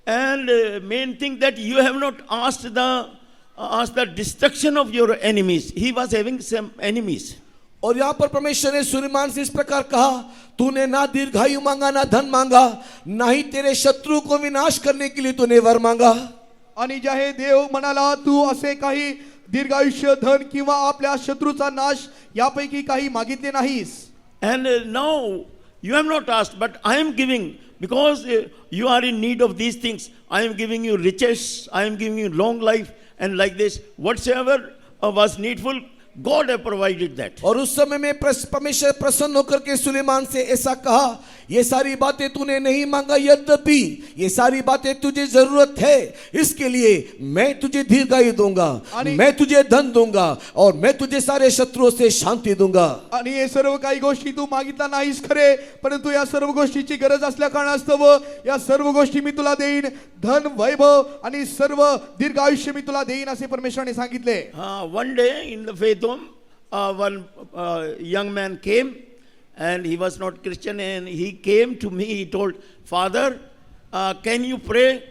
and main thing that you have not asked the destruction of your enemies. He was having some enemies.
और यहाँ पर परमेश्वर ने सुलेमान से इस प्रकार कहा, तूने ना दीर्घायु मांगा ना धन मांगा, ना ही तेरे शत्रु को विनाश करने के लिए तूने वर मांगा.
आणि जे आहे देव म्हणाला तू असे काही दीर्घायुष्य, धन किंवा आपल्या शत्रूचा नाश यापैकी काही मागितले नाहीस.
And now you have not asked, but I am giving, because you are in need of these things. I am giving you riches, I am giving you long life, and like this, whatsoever was needful, God have provided that.
और उस समय में परमेश्वर प्रसन्न होकर के सुलेमान से ऐसा कहा, ये सारी बातें तूने नहीं मांगा, यद्यपि ये सारी बातें तुझे जरूरत है, इसके लिए मैं तुझे दीर्घायु दूंगा, मैं तुझे धन दूंगा, और मैं तुझे सारे शत्रुओं से शांति दूंगा.
आणि हे सर्व काही गोष्टी तू मागितल्या नाहीस खरे, परंतु या सर्व गोष्टीची गरज असल्या कारणास्तव या सर्व गोष्टी मी तुला देईन, धन, वैभव आणि सर्व दीर्घ आयुष्य मी तुला देईन असे परमेश्वराने सांगितले.
One day in the faith home, one young man came, and he was not Christian, and he came to me. He told, Father, can you pray?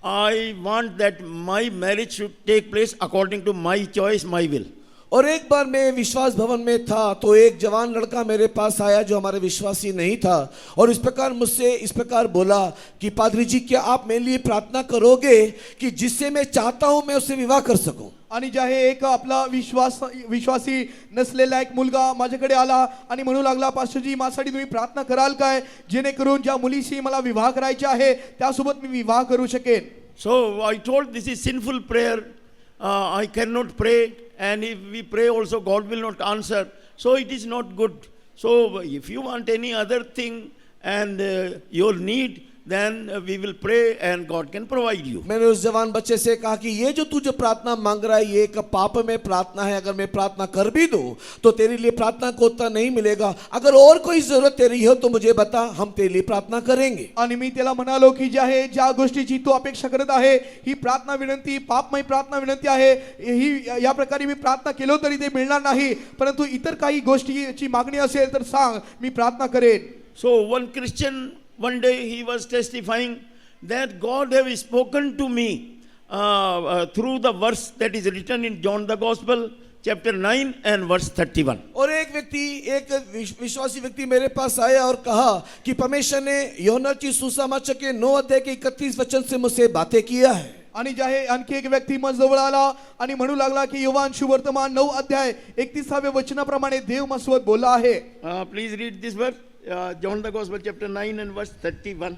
I want that my marriage should take place according to my choice, my will.
और एक बार मैं विश्वास भवन में था तो एक जवान लड़का मेरे पास आया जो हमारे विश्वासी नहीं था, और इस प्रकार मुझसे इस प्रकार बोला कि पादरी जी, क्या आप मेरे लिए प्रार्थना करोगे कि जिससे मैं चाहता हूं मैं उससे विवाह कर सकूं.
आणि जे आहे एक आपला विश्वासी नसलेला एक मुलगा माझ्याकडे आला आणि म्हणू लागला, पास्टरजी माझ्यासाठी तुम्ही प्रार्थना कराल काय, जेणेकरून ज्या मुलीशी मला विवाह करायचा आहे त्यासोबत मी विवाह करू शकेन.
So I told, this is sinful prayer. I cannot pray, and if we pray also, God will not answer. So it is not good. So if you want any other thing and your need, then we will pray and God can provide you.
मैंने उस जवान बच्चे से कहा कि ये जो तू जो प्रार्थना मांग रहा है ये एक पाप में प्रार्थना है, अगर मैं प्रार्थना कर भी दूं तो तेरे लिए प्रार्थना को उत्तर नहीं मिलेगा. अगर और कोई जरूरत तेरी हो तो मुझे बता, हम तेरे लिए प्रार्थना करेंगे.
आणि मी त्याला म्हणालो की जे आहे ज्या गोष्टीची तू अपेक्षा करत आहे ही प्रार्थना विनंती पापमय प्रार्थना विनंती आहे, ही या प्रकारे मी प्रार्थना केलो तरी ते मिळणार नाही, परंतु इतर काही गोष्टीची मागणी असेल तर सांग, मी प्रार्थना करेन.
So one Christian, one day he was testifying that God have spoken to me through the verse that is written in John the Gospel chapter 9 and verse 31.
और एक विश्वासी व्यक्ति मेरे पास आया और कहा कि परमेश्वर ने यूहन्ना की सुसमाचार के 9 अध्याय के 31 वचन से मुझसे बातें किया है.
आणि जे आहे आणखी एक व्यक्ती माझ्याजवळ आला आणि म्हणू लागला की योहान सुवर्तमान 9 अध्याय 31व्या वचनाप्रमाणे देव माझ्यासोबत बोलला आहे.
Please read this verse, John the Gospel chapter 9 and verse 31.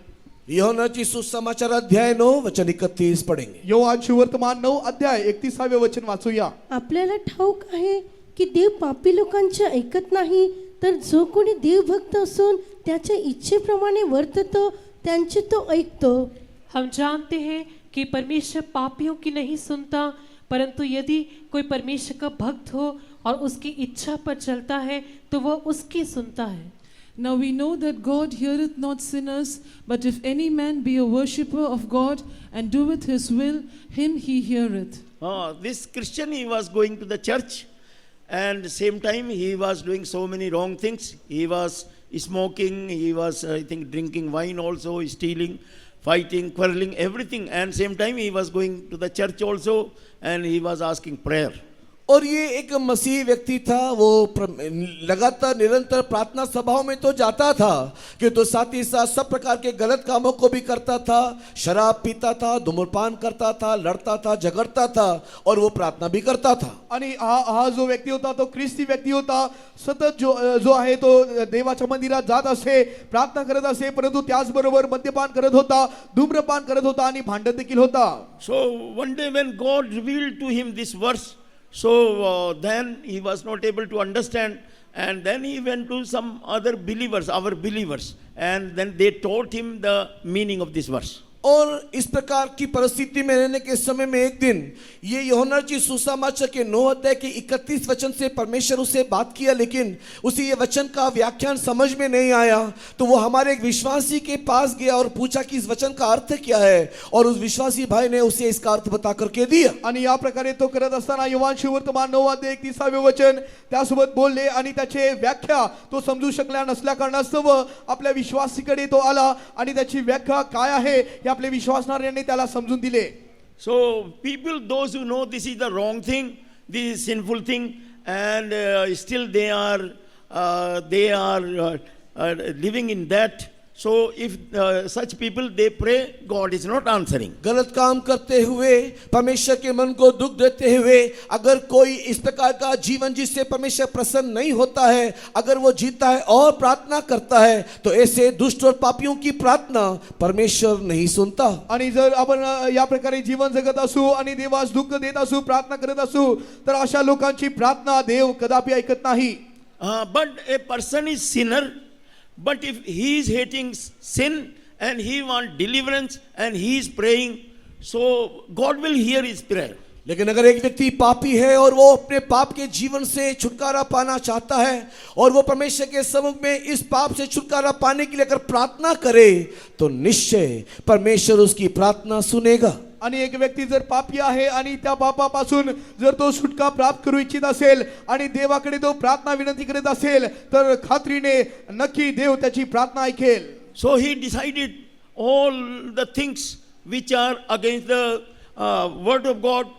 यूहन्ना की सुसमाचार अध्याय 9 वचन 31 पढ़ेंगे.
योहान सुवर्तमान 9 अध्याय 31व्या वचन वाचूया.
आपल्याला ठाऊक आहे की देव पापी लोकांचे ऐकत नाही, तर जो कोणी देवभक्त असून त्याच्या इच्छेप्रमाणे वर्ततो त्यांचे तो ऐकतो.
हम जानते हैं कि परमेश्वर पापियों की नहीं सुनता, परंतु यदि कोई परमेश्वर का भक्त हो और उसकी इच्छा पर चलता है तो वह उसकी सुनता है.
Now we know that God heareth not sinners, but if any man be a worshipper of God and doeth his will, him he heareth.
This Christian, he was going to the church, and same time he was doing so many wrong things. He was smoking, he was I think drinking wine also, stealing, fighting, quarreling, everything, and same time he was going to the church also, and he was asking prayer.
और ये एक मसीही व्यक्ति था, वो लगातार निरंतर प्रार्थना सभाओं में तो जाता था, किंतु साथ ही साथ सब प्रकार के गलत कामों को भी करता था। शराब पीता था, धूम्रपान करता था, लड़ता था, झगड़ता था और वो प्रार्थना भी करता था।
आणि हा जो व्यक्ती होता तो ख्रिस्ती व्यक्ती होता। सतत जो आहे तो देवाच्या मंदिरात जात असे, प्रार्थना करत असे, परंतु त्याचबरोबर मद्यपान करत होता, धूम्रपान करत होता आणि भांडण देखील होता।
So one day when God revealed to him this verse, so then he was not able to understand, and then he went to some other believers, our believers, and then they taught him the meaning of this verse.
और इस प्रकार की परिस्थिति में रहने के समय में एक दिन ये यूहन्ना की सुसमाचार के 9 अध्याय के 31 वचन से परमेश्वर उसे बात किया, लेकिन उसे ये वचन का व्याख्यान समझ में नहीं आया। तो वो हमारे एक विश्वासी के पास गया और पूछा कि इस वचन का अर्थ क्या है, और उस विश्वासी भाई ने उसे इसका अर्थ बता करके दिया।
आणि या प्रकारे तो करत असताना योहान सुवर्तमान 9 अध्याय 31 वचन त्यासोबत बोलले आणि त्याचे व्याख्या तो समजू शकला नसल्या कारणास्तव आपल्या विश्वासीकडे तो आला आणि त्याची व्याख्या काय आहे हे आपले विश्वासणाऱ्यांनी त्याला समजून दिले।
So people, those who know this is the wrong thing, this is sinful thing, and still they are living in that. So if such people they pray, God is not answering.
गलत काम करते हुए, परमेश्वर के मन को दुख देते हुए अगर कोई इस प्रकार का जीवन जिससे परमेश्वर प्रसन्न नहीं होता है, अगर वो जीता है और प्रार्थना करता है, तो ऐसे दुष्ट और पापियों की प्रार्थना परमेश्वर नहीं सुनता।
आणि जर आपण या प्रकारे जीवन जगत असू आणि देवास दुःख देत असू, प्रार्थना करत असू, तर अशा लोकांची प्रार्थना देव कदापि ऐकत नाही।
But a person is sinner, but if he is hating sin and he wants deliverance and he is praying, so God will hear his prayer.
लेकिन अगर एक व्यक्ति पापी है और वो अपने पाप के जीवन से छुटकारा पाना चाहता है और वो परमेश्वर के सम्मुख में इस पाप से छुटकारा पाने के लिए अगर प्रार्थना करे, तो निश्चय परमेश्वर उसकी प्रार्थना सुनेगा।
आणि एक व्यक्ती जर पापी आहे आणि त्या पापापासून जर तो सुटका प्राप्त करू इच्छित असेल आणि देवाकडे तो प्रार्थना विनंती करत असेल, तर खात्रीने नक्की देव त्याची प्रार्थना ऐकेल।
So he decided all the things which are against the word of God.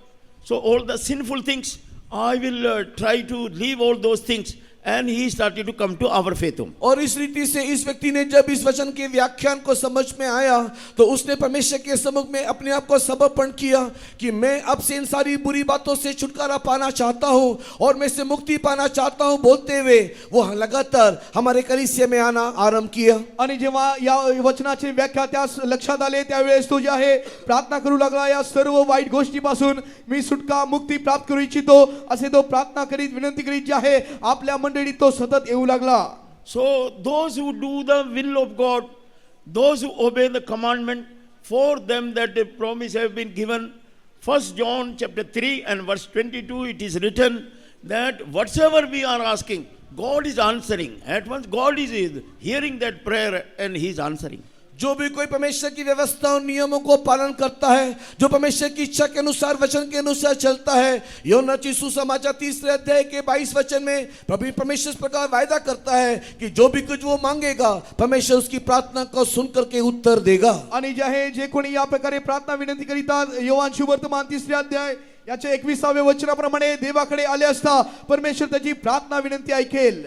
So all the sinful things, I will try to leave all those things. And he started to come to our faith home.
और इस रीति से इस व्यक्ति ने जब इस वचन के व्याख्यान को समझ में आया, तो उसने परमेश्वर के सम्मुख में अपने आप को समर्पण किया कि मैं अब से इन सारी बुरी बातों से छुटकारा पाना चाहता हूं और मैं से मुक्ति पाना चाहता हूं बोलते हुए वो लगातार हमारे कलीसिया में आना आरंभ किया।
आणि जेव्हा या वचनाची व्याख्या त्यास लक्षात आले, त्यावेळेस तो जे आहे प्रार्थना करू लागला, या सर्व वाईट गोष्टीपासून मी सुटका मुक्ती प्राप्त करू इच्छितो असे तो प्रार्थना करीत विनंती करीत जे आहे आपल्या मंडळीत तो सतत येऊ लागला।
So those who do the will of God, those who obey the commandment, for them that the promise have been given. 1 John chapter 3 and verse 22, it is written that whatsoever we are asking, God is answering. At once God is hearing that prayer and he is answering.
जो भी कोई परमेश्वर की व्यवस्था और नियमों को पालन करता है, जो परमेश्वर की इच्छा के अनुसार वचन के अनुसार चलता है, यूहन्ना की सुसमाचार 3 अध्याय के 22 वचन में प्रभु परमेश्वर इस प्रकार वायदा करता है कि जो भी कुछ वो मांगेगा परमेश्वर उसकी प्रार्थना को सुन करके उत्तर देगा।
आणि जे कोणी या प्रकारे प्रार्थना विनंती करीतात, योहान सुवर्तमान 3 अध्याय याच्या 21व्या वचनाप्रमाणे देवाकडे आले असता परमेश्वर त्याची प्रार्थना विनंती ऐकेल।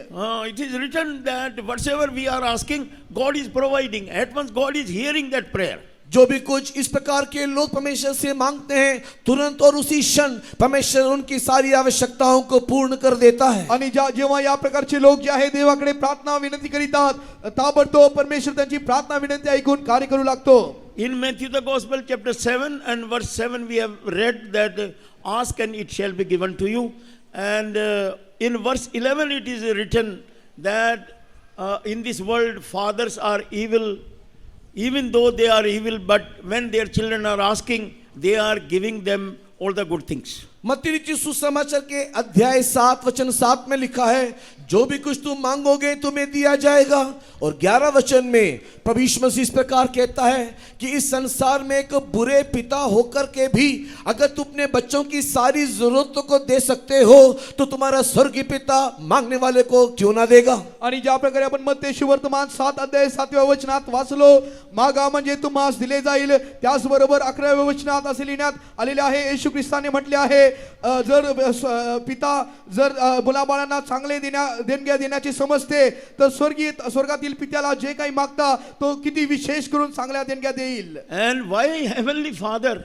It is written that whatsoever we are asking, God is providing. At once God is hearing that prayer.
जो भी कुछ इस प्रकार के लोग परमेश्वर से मांगते हैं, तुरंत और उसी क्षण परमेश्वर उनकी सारी आवश्यकताओं को पूर्ण कर देता है।
आणि जेव्हा या प्रकारचे लोक जे आहे देवाकडे प्रार्थना विनंती करीतात, ताबडतोब परमेश्वर त्यांची प्रार्थना विनंती ऐकून कार्य करू लागतो।
In Matthew the Gospel chapter 7 and verse 7 we have read that ask and it shall be given to you. And in verse 11 it is written that in this world fathers are evil, even though they are evil, but when their children are asking, they are giving them all the good things.
मत्ती रचित सुसमाचार के अध्याय 7 वचन 7 में लिखा है, जो भी कुछ तुम मांगोगे तुम्हें दिया जाएगा। और 11 वचन में प्रभु यीशु मसीह इस प्रकार कहता है कि इस संसार में एक बुरे पिता होकर के भी अगर तुम अपने बच्चों की सारी जरूरतों को दे सकते हो, तो तुम्हारा स्वर्गीय पिता मांगने वाले को क्यों ना देगा।
आणि ज्या प्रकारे आपण मत्ती सुवर्तमान 7 अध्याय 7व्या वचनात वाचलो, मागा म्हणजे तुम्हास दिले जाईल, त्याचबरोबर 11व्या वचनात असे लिहिण्यात आलेले आहे, येशू ख्रिस्ताने म्हटले आहे पिता जर मुलाबाळांना चांगले देणग्या देण्याची समजते तर स्वर्गातील पित्याला जे काही मागता तो किती विशेष करून चांगल्या देणग्या देईल.
And why Heavenly Father,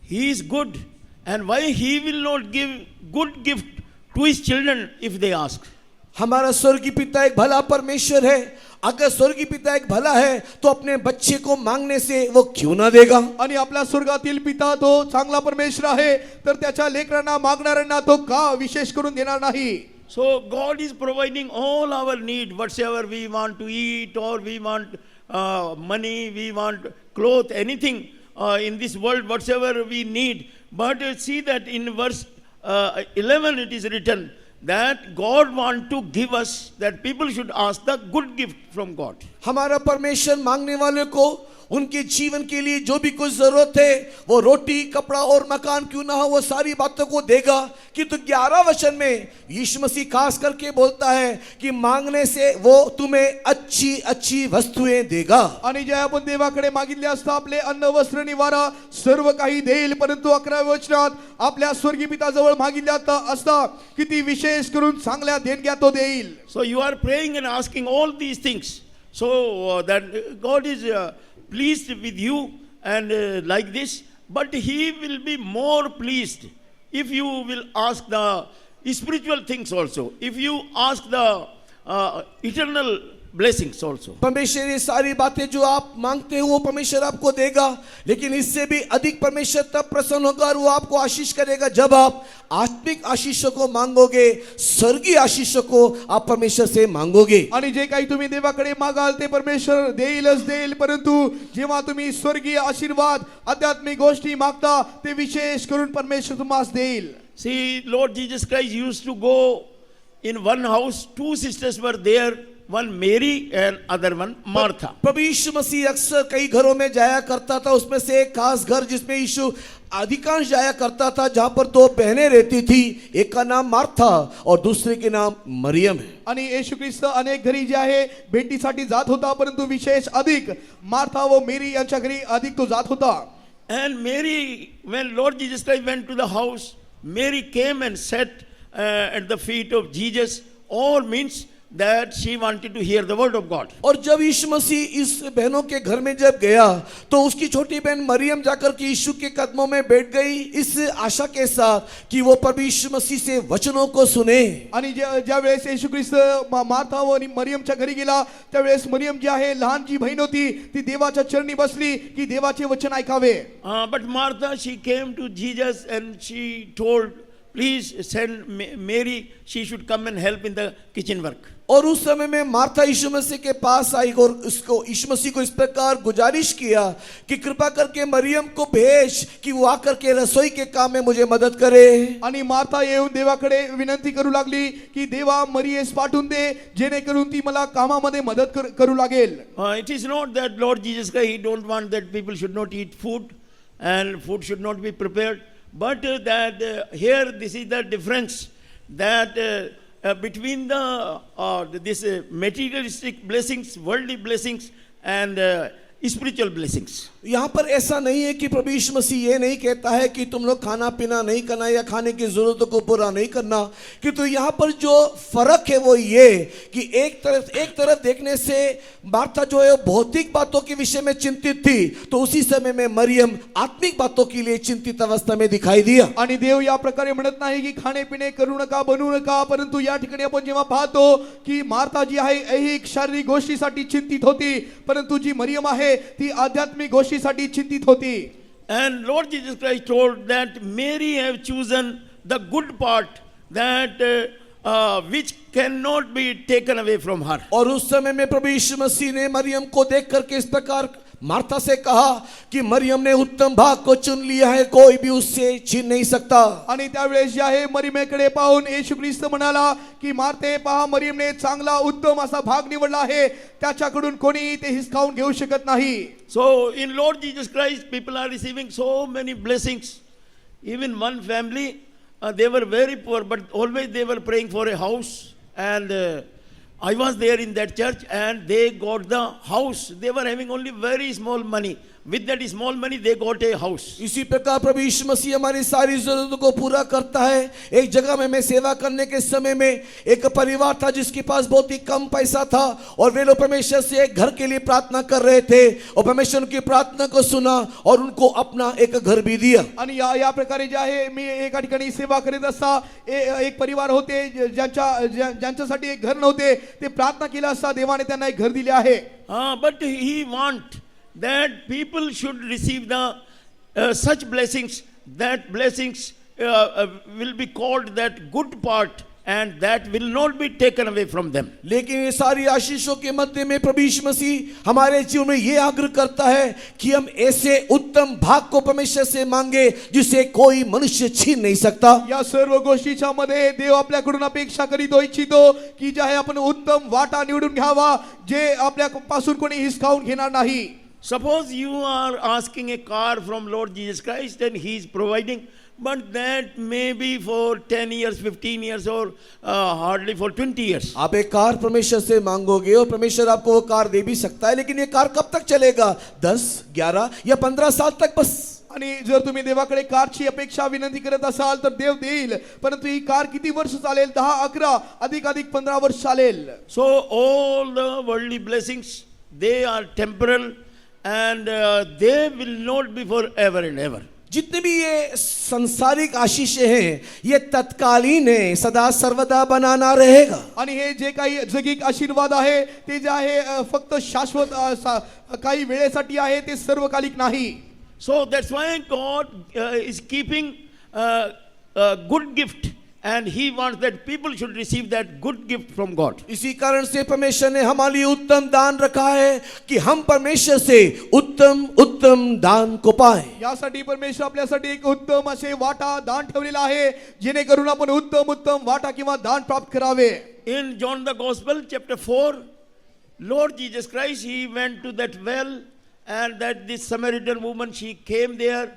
He is good, and why He will not give good gift to His children if they ask.
हमारा स्वर्गीय पिता एक भला परमेश्वर है. अगर स्वर्गीय पिता एक भला है तो अपने बच्चे को मांगने से वो क्यों ना देगा.
आणि आपल्या स्वर्गातील पिता तो चांगला परमेश्वर आहे तर त्याच्या लेकरांना मागणाऱ्यांना तो का विशेष करून देणार नाही.
So God is providing all our need, whatsoever we want to eat, or we want money, we want clothes, anything in this world, whatsoever we need. But see that in verse 11 it is written that God want to give us, that people should ask the good gift from God.
हमारा परमेश्वर मांगने वाले को उनके जीवन के लिए जो भी कुछ जरूरत है, वो रोटी, कपड़ा और मकान क्यों ना हो, वो सारी बातों को देगा. किंतु 11 वचन में यीशु मसीह खास करके बोलता है कि मांगने से वो तुम्हें अच्छी अच्छी वस्तुएं देगा.
आणि जे आपण देवाकडे मागितले असता आपले अन्न वस्त्र निवारा सर्व काही देईल. परंतु 11व्या वचनात आपल्या स्वर्गीय पिताजवळ मागितले असता किती विशेष करून चांगल्या देणग्या तो देईल.
So you are praying and asking all these things, so that God is pleased with you and like this, but He will be more pleased if you will ask the spiritual things also, if you ask the eternal blessings also.
परमेश्वर ये सारी बातें जो आप मांगते हो वो परमेश्वर आपको देगा, लेकिन इससे भी अधिक परमेश्वर तब प्रसन्न होगा और वो आपको आशीष करेगा जब आप आत्मिक आशीषों को मांगोगे, स्वर्गीय आशीषों को आप परमेश्वर से मांगोगे.
आणि जे काही तुम्ही देवाकडे मागाल ते परमेश्वर देईलच देईल. परंतु जेव्हा तुम्ही स्वर्गीय आशीर्वाद आध्यात्मिक गोष्टी मागता ते विशेष करून परमेश्वर तुम्हाला देईल.
See, Lord Jesus Christ used to go in one house, two sisters were there, one Mary and other one Martha.
प्रभु यीशु मसीह अक्सर कई घरों में जाया करता था. उसमें से एक खास घर जिसमें यीशु अधिकांश जाया करता था, जहां पर दो बहनें रहती थी. एक का नाम मार्था और दूसरे के नाम मरियम है.
आणि येशू ख्रिस्त अनेक घरी जे आहे भेटीसाठी जात होता, परंतु विशेष अधिक मार्था व मेरी यांच्या घरी अधिक तो जात होता.
And Mary, when Lord Jesus Christ went to the house, Mary came and sat at the feet of Jesus, or means that she wanted to hear the word of God.
और जब यीशु मसीह इस बहनों के घर में जब गया तो उसकी छोटी बहन मरियम जाकर के यीशु के कदमों में बैठ गई, इस आशा के साथ कि वो प्रभु यीशु मसीह से वचनों को सुने.
आणि ज्या वेळेस येशू ख्रिस्त मार्था व मरियमच्या घरी गेला त्यावेळेस मरियम जी आहे लहान जी बहीण होती ती देवाच्या चरणी बसली की देवाचे वचन ऐकावे.
But Martha, she came to Jesus and she told, please send Mary, she should come and help in the kitchen work.
और उस समय में मार्था यीशु मसीह के पास आई और उसको यीशु मसीह को इस प्रकार गुजारिश किया कि कृपा करके मरियम को भेज कि वो आकर के रसोई के काम में मुझे मदद करे.
आणि मार्था येऊन देवाकडे विनंती करू लागली की देवा मरियेस पाठवून दे जेणेकरून ती मला कामामध्ये मदत करू लागेल.
It is not that Lord Jesus Christ, He don't want that people should not eat food and food should not be prepared, but that here this is the difference that between the this materialistic blessings, worldly blessings, and spiritual blessings.
यहाँ पर ऐसा नहीं है कि प्रभु यीशु मसीह ये नहीं कहता है कि तुम लोग खाना पीना नहीं करना या खाने की जरूरतों को पूरा नहीं करना, किंतु यहाँ पर जो फर्क है वो ये कि एक तरफ देखने से मार्था जो है भौतिक बातों के विषय में चिंतित थी, तो उसी समय में मरियम आत्मिक बातों के लिए चिंतित अवस्था में दिखाई दिया.
आणि देव या प्रकारे म्हणत नाही की खाणे पिणे करू नका, बनवू नका, परंतु या ठिकाणी आपण जेव्हा पाहतो की मार्था जी आहे ऐहिक शारीरिक गोष्टीसाठी चिंतित होती, परंतु जी मरियम आहे ती आध्यात्मिक गोष्टीसाठी चिंतित होती.
And Lord Jesus Christ told that Mary have chosen the good part, that which cannot be taken away from her.
और उस समय में प्रभु यीशु मसीह ने मरियम को देख करके इस प्रकार मार्था से कहा कि मरियम ने उत्तम भाग को चुन लिया है, कोई भी उससे छीन नहीं सकता.
आणि त्यावेळेस जे आहे मरियमेकडे पाहून येशू ख्रिस्त म्हणाला की मार्थे पहा मरियमने चांगला उत्तम असा भाग निवडला आहे, त्याच्याकडून कोणी ते हिसकावून घेऊ शकत नाही.
So in Lord Jesus Christ people are receiving so many blessings. Even one family, they were very poor, but always they were praying for a house, and I was there in that church and they got the house. They were having only very small money. With that small money, they got a house.
इसी प्रकार प्रभु यीशु मसीह हमारी सारी जरूरतों को पूरा करता है। एक जगह में मैं सेवा करने के समय में एक परिवार था जिसके पास बहुत ही कम पैसा था और वे लोग परमेश्वर से एक घर के लिए प्रार्थना कर रहे थे और परमेश्वर उनकी प्रार्थना को सुना और उनको अपना एक घर भी दिया।
आणि या प्रकारे जे आहे मी एका ठिकाणी सेवा करीत असता एक परिवार होते ज्यांच्यासाठी एक घर नव्हते, ते प्रार्थना केला असता देवाने त्यांना एक घर दिले आहे।
But he want that people should receive the such blessings. That blessings will be called that good part, and that will not be taken away from them.
लेकिन ये सारी आशीषों के मध्य में प्रभु यीशु मसीह हमारे जीवन में ये आग्रह करता है कि हम ऐसे उत्तम भाग को परमेश्वर से मांगे जिसे कोई मनुष्य छीन नहीं सकता।
या सर्व गोष्टीच्या मध्ये देव आपल्याकडून अपेक्षा करीतो इच्छितो की जे आहे आपण उत्तम वाटा निवडून घ्यावा जे आपल्यापासून कोणी हिसकावून घेणार नाही।
Suppose you are asking a car from Lord Jesus Christ and he is providing, but that may be for 10 years, 15 years or hardly for 20 years.
आप एक कार परमेश्वर से मांगोगे और परमेश्वर आपको वो कार दे भी सकता है, लेकिन ये कार कब तक चलेगा? 10, 11 या 15 साल तक बस।
आणि जर तुम्ही देवाकडे कारची अपेक्षा विनंती करत असाल तर देव देईल, परंतु ही कार किती वर्ष चालेल? 10, 11 अधिक 15 वर्ष चालेल।
So all the worldly blessings, they are temporal and they will not be forever and ever.
जितने भी ये संसारिक आशीषें हैं ये तत्कालीन है, सदा सर्वदा बनाना रहेगा।
आणि हे जे काही जगिक आशीर्वाद आहे ते जे आहे फक्त शाश्वत काही वेळेसाठी आहे, ते सर्वकालिक नाही।
So that's why God is keeping a good gift, and he wants that people should receive that good gift from God.
इसी कारण से परमेश्वर ने हमारे लिए उत्तम दान रखा है कि हम परमेश्वर से उत्तम उत्तम दान को पाए।
यासाठी परमेश्वर आपल्यासाठी एक उत्तम असे वाटा दान ठेवलेला आहे जेणेकरून आपण उत्तम उत्तम वाटा किंवा दान प्राप्त करावे।
In John the Gospel chapter 4, Lord Jesus Christ, he went to that well, and that this Samaritan woman, she came there,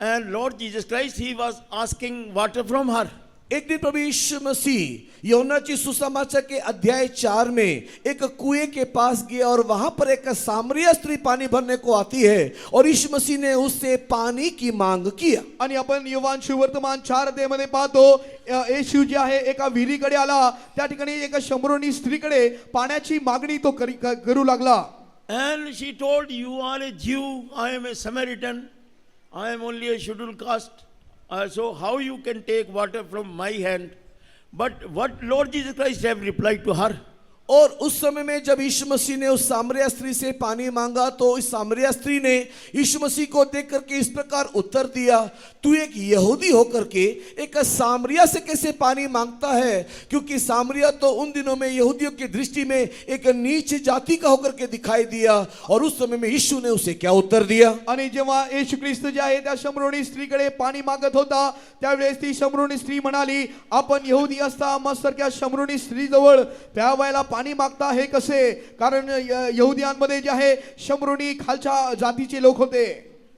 and Lord Jesus Christ, he was asking water from her.
एक दिन प्रभु यीशु मसीह यूहन्ना की सुसमाचार के अध्याय 4 में एक कुएं के पास गया और वहां पर एक सामरिया स्त्री पानी भरने को आती है और यीशु मसीह ने उससे पानी की मांग किया।
आणि आपण योहान सुवर्तमान 4 अध्यायामध्ये पाहतो येशू जे आहे एका विहिरीकडे आला, त्या ठिकाणी एका शंभरोनी स्त्रीकडे पाण्याची मागणी तो करू लागला।
And she told, you are a Jew, I am a Samaritan, I am only a scheduled caste. So how you can take water from my hand? But what Lord Jesus Christ have replied to her?
और उस समय में जब यीशु मसीह ने उस सामरिया स्त्री से पानी मांगा तो इस सामरिया स्त्री ने यीशु मसीह को देख करके इस प्रकार उत्तर दिया, तू एक यहूदी होकर के एक सामरिया से कैसे पानी मांगता है? क्योंकि सामरिया तो उन दिनों में यहूदियों की दृष्टि में एक नीच जाति का होकर के दिखाई दिया। और उस समय में यीशु ने उसे क्या उत्तर दिया?
आणि जेव्हा येशू ख्रिस्त जे आहे त्या शंभरोनी स्त्रीकडे पाणी मागत होता त्यावेळेस ती शंभरोनी स्त्री म्हणाली, आपण यहूदी असता मस्तरक्या शंभरोनी स्त्रीजवळ प्यावायला पाणी मागता हे कसे? कारण यहुदियांमध्ये जे आहे शंभरोनी खालच्या जातीचे लोक होते।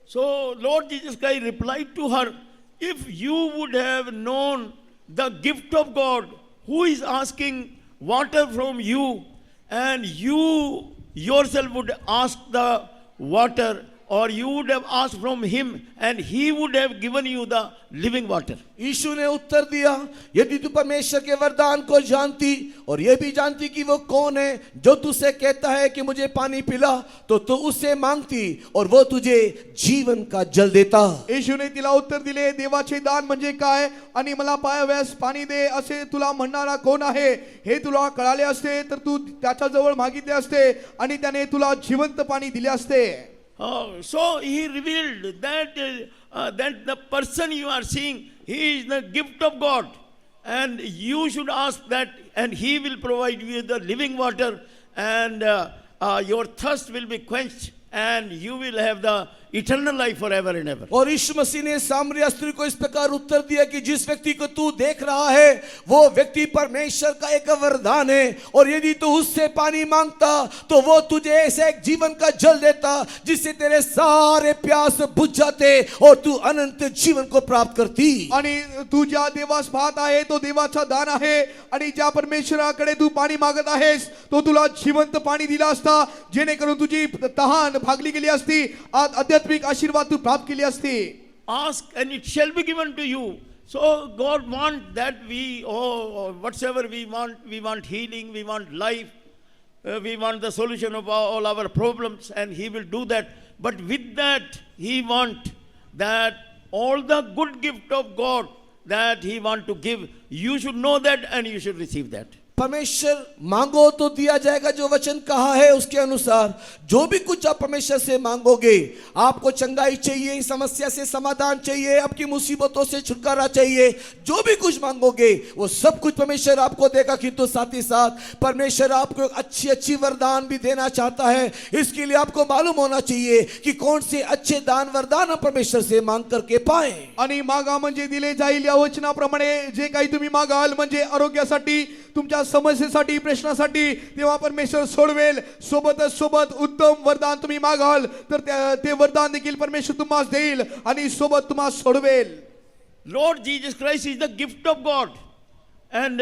So Lord Jesus Christ replied to her, if you would have known the gift of God, who is asking water from you, and you yourself would ask the water, or you would have asked from him, and he would have given you the living water.
यीशु ने उत्तर दिया, यदि तू परमेश्वर के वरदान को जानती और यह भी जानती कि वो कौन है जो तुझसे कहता है कि मुझे पानी पिला, तो तू उससे मांगती और वो तुझे जीवन का जल देता।
येशूने तिला उत्तर दिले, देवाचे दान म्हणजे काय आणि मला पायाव्यास पाणी दे असे तुला म्हणणारा कोण आहे? हे तुला कळाले असते तर तू त्याच्याजवळ मागितले असते आणि त्याने तुला जिवंत पाणी दिले असते।
So he revealed that that the person you are seeing, he is the gift of God, and you should ask that, and he will provide you the living water, and your thirst will be quenched, and you will have the eternal life forever and ever.
और यीशु मसीह ने सामरिया स्त्री को इस प्रकार उत्तर दिया कि जिस व्यक्ति को तू देख रहा है वो व्यक्ति परमेश्वर का एक वरदान है, और यदि तू उससे पानी मांगता तो वो तुझे ऐसे एक जीवन का जल देता जिससे तेरे सारे प्यास बुझ जाते और तू अनंत जीवन को प्राप्त करती।
आणि तू ज्या देवास पाहत आहे तो देवाचा दान आहे, आणि ज्या परमेश्वराकडे तू पाणी मागत आहेस तो तुला जिवंत पाणी दिला असता, जेणेकरून तुझी तहान भागली गेली असती, आध्यात्मिक आशीर्वाद तू प्राप्त केली असती.
Ask and it shall be given to you. So God wants that we, whatsoever we want healing, we want life, we want the solution of all our problems, and He will do that. But with that, He wants that all the good gift of God that He wants to give, you should know that and you should receive that.
परमेश्वर मांगो तो दिया जाएगा, जो वचन कहा है उसके अनुसार जो भी कुछ आप परमेश्वर से मांगोगे, आपको चंगाई चाहिए, समस्या से समाधान चाहिए, आपकी मुसीबतों से छुटकारा चाहिए, जो भी कुछ मांगोगे वो सब कुछ परमेश्वर आपको देगा। किंतु साथ ही साथ परमेश्वर आपको अच्छी अच्छी वरदान भी देना चाहता है। इसके लिए आपको मालूम होना चाहिए कि कौन से अच्छे दान वरदान हम परमेश्वर से मांग करके पाए।
आणि मागा म्हणजे दिले जाईल या वचनाप्रमाणे जे काही तुम्ही मागाल म्हणजे आरोग्यासाठी, तुमच्या समस्येसाठी, प्रश्नासाठी, तेव्हा परमेश्वर सोडवेल। सोबतच सोबत उत्तम वरदान तुम्ही मागाल तर ते वरदान देखील परमेश्वर तुम्हाला देईल आणि सोबत तुम्हाला सोडवेल।
Lord Jesus Christ is the gift of God, and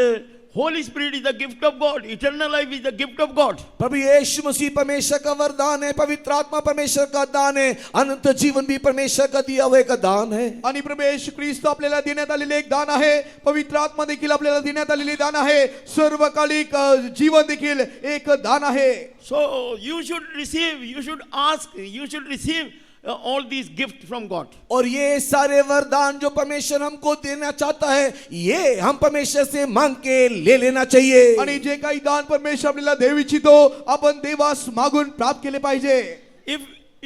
Holy Spirit is the gift of God. Eternal life is the gift of God.
प्रभु यीशु मसीह परमेश्वर का वरदान है, पवित्र आत्मा परमेश्वर का दान है, अनंत जीवन भी परमेश्वर का दिया हुआ एक दान है।
आणि प्रभू येशू ख्रिस्त आपल्याला देण्यात आलेले एक दान आहे, पवित्र आत्मा देखील आपल्याला देण्यात आलेले दान आहे, सर्वकालिक जीवन देखील एक दान आहे।
So you should receive, you should ask, you should receive all these gifts from God.
और ये सारे वरदान जो परमेश्वर हमको देना चाहता है, ये हम परमेश्वर से मांग के ले लेना चाहिए।
आणि जे काही दान परमेश्वर आपल्याला देऊ इच्छितो आपण देवास मागून प्राप्त केले पाहिजे।
If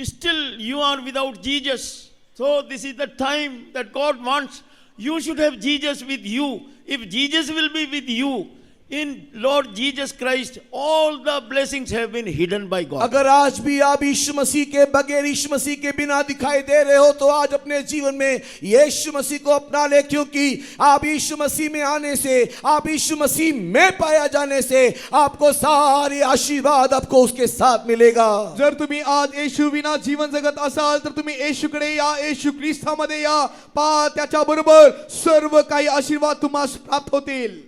still you are without Jesus, so this is the time that God wants. You should have Jesus with you. If Jesus will be with you, in Lord Jesus Christ, all the blessings have been hidden by God.
अगर आज भी आप यीशु मसीह के बगैर, यीशु मसीह के बिना दिखाई दे रहे हो, तो आज अपने जीवन में यीशु मसीह को अपना ले, क्योंकि आप यीशु मसीह में आने से, आप यीशु मसीह में पाया जाने से आपको सारे आशीर्वाद आपको उसके साथ मिलेगा।
जर तुम्ही आज येशू विना जीवन जगत असाल तर तुम्ही येशूकडे या, येशू ख्रिस्तामध्ये या, पहा त्याच्या बरोबर सर्व काही आशीर्वाद तुम्हाला प्राप्त होतील।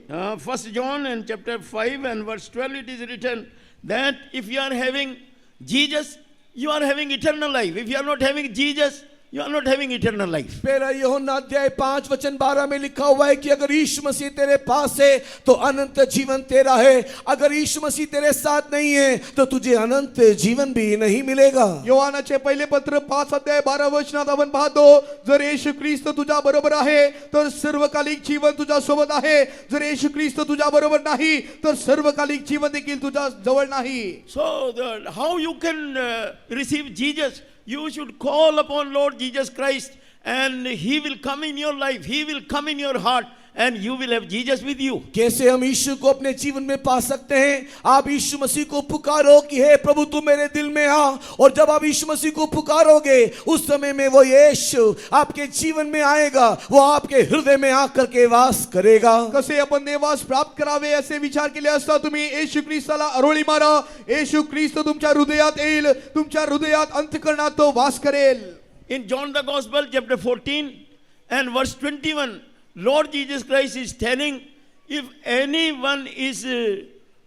1 John and chapter 5 and verse 12 it is written that if you are having Jesus, you are having eternal life. If you are not having Jesus, you are not having eternal life.
पहला यूहन्ना अध्याय 5 वचन 12 में लिखा हुआ है कि अगर यीशु मसीह तेरे पास है तो अनंत जीवन तेरा है, अगर यीशु मसीह तेरे साथ नहीं है तो तुझे अनंत जीवन भी नहीं मिलेगा।
योहानाचे पहिले पत्र 5 अध्याय 12 वचनात आपण पाहतो, जर येशू ख्रिस्त तुझ्या बरोबर आहे तर सर्वकालिक जीवन तुझ्या सोबत आहे, जर येशू ख्रिस्त तुझ्या बरोबर नाही तर सर्वकालिक जीवन देखील तुझ्या जवळ नाही।
So how you can receive Jesus? You should call upon Lord Jesus Christ and He will come in your life. He will come in your heart and you will have Jesus with you.
कैसे हम यीशु को अपने जीवन में पा सकते हैं? आप यीशु मसीह को पुकारो कि हे प्रभु तू मेरे दिल में आ, और जब आप यीशु मसीह को पुकारोगे उस समय में वो यीशु आपके जीवन में आएगा, वो आपके हृदय में आकर के वास करेगा।
कसे आपण देवास प्राप्त करावे असे विचार केले असता तुम्ही येशू ख्रिस्ताला अरोळी मारा, येशू ख्रिस्त तुमच्या हृदयात येईल, तुमच्या हृदयात अंतःकरणात तो वास करेल।
In John the Gospel chapter 14 and verse 21, Lord Jesus Christ is telling, if anyone is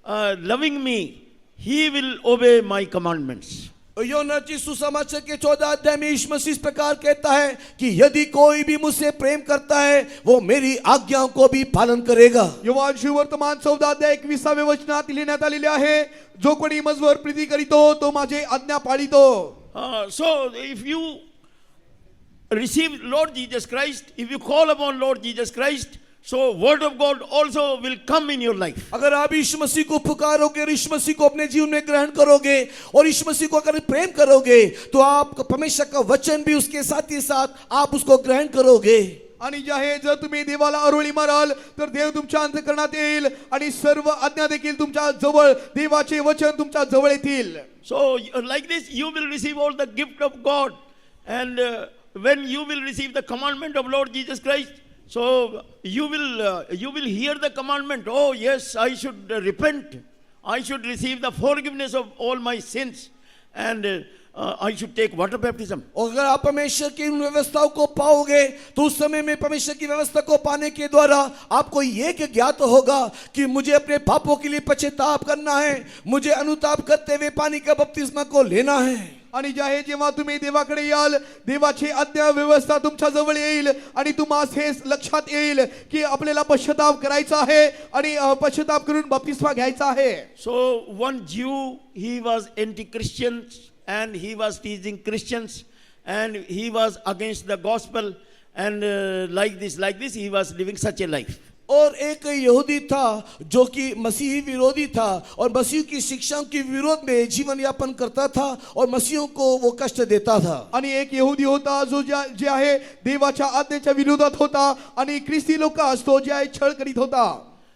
loving me, he will obey my commandments.
यूहन्ना की सुसमाचार के 14 अध्याय में यीशु मसीह इस प्रकार कहता है कि यदि कोई भी मुझसे प्रेम करता है वो मेरी आज्ञाओं को भी पालन करेगा।
योहान सुवर्तमान 14 अध्याय 21 वचनात लिहिण्यात आलेले आहे, जो कोणी माझवर प्रीती करीतो तो माझे आज्ञा पाळितो।
So if you receive Lord Jesus Christ, if you call upon Lord Jesus Christ, so word of God also will come in your life.
अगर आप यीशु मसीह को पुकारोगे और यीशु मसीह को अपने जीवन में ग्रहण करोगे और यीशु मसीह को अगर प्रेम करोगे तो आप परमेश्वर का वचन भी उसके साथ ही साथ आप उसको ग्रहण करोगे।
आणि जे आहे जर तुम्ही देवाला अरोळी माराल तर देव तुमच्या अंतःकरणात येईल आणि सर्व आज्ञा देखील तुमच्या जवळ देवाचे वचन तुमच्या जवळ येतील.
So, like this, you will receive all the gift of God. And when you will receive the commandment of Lord Jesus Christ, so you will hear the commandment. Oh, yes, I should repent. I should receive the forgiveness of all my sins. And I should take water baptism.
और अगर आप परमेश्वर की उन व्यवस्थाओं को पाओगे तो उस समय में परमेश्वर की व्यवस्था को पाने के द्वारा आपको ये ज्ञात होगा कि मुझे अपने पापों के लिए पश्चाताप करना है, मुझे अनुताप करते हुए पानी का बपतिस्मा को लेना है.
आणि जे आहे जेव्हा तुम्ही देवाकडे याल देवाची आज्ञा व्यवस्था तुमच्या जवळ येईल आणि तुम्हाला हे लक्षात येईल की आपल्याला पश्चाताप करायचा आहे आणि पश्चाताप करून बपतिस्मा घ्यायचा आहे.
So one Jew, he was anti-Christian and he was teaching Christians and he was against the gospel and like this he was living such a life.
और एक यहूदी था जो कि मसीही विरोधी था और मसीह की शिक्षाओं के विरोध में जीवन यापन करता था और मसीहों को वो कष्ट देता था.
आणि एक यहूदी होता जो जे आहे देवाच्या आज्ञेच्या विरोधात होता आणि ख्रिस्ती लोक असतो जे आहे छळ करीत होता.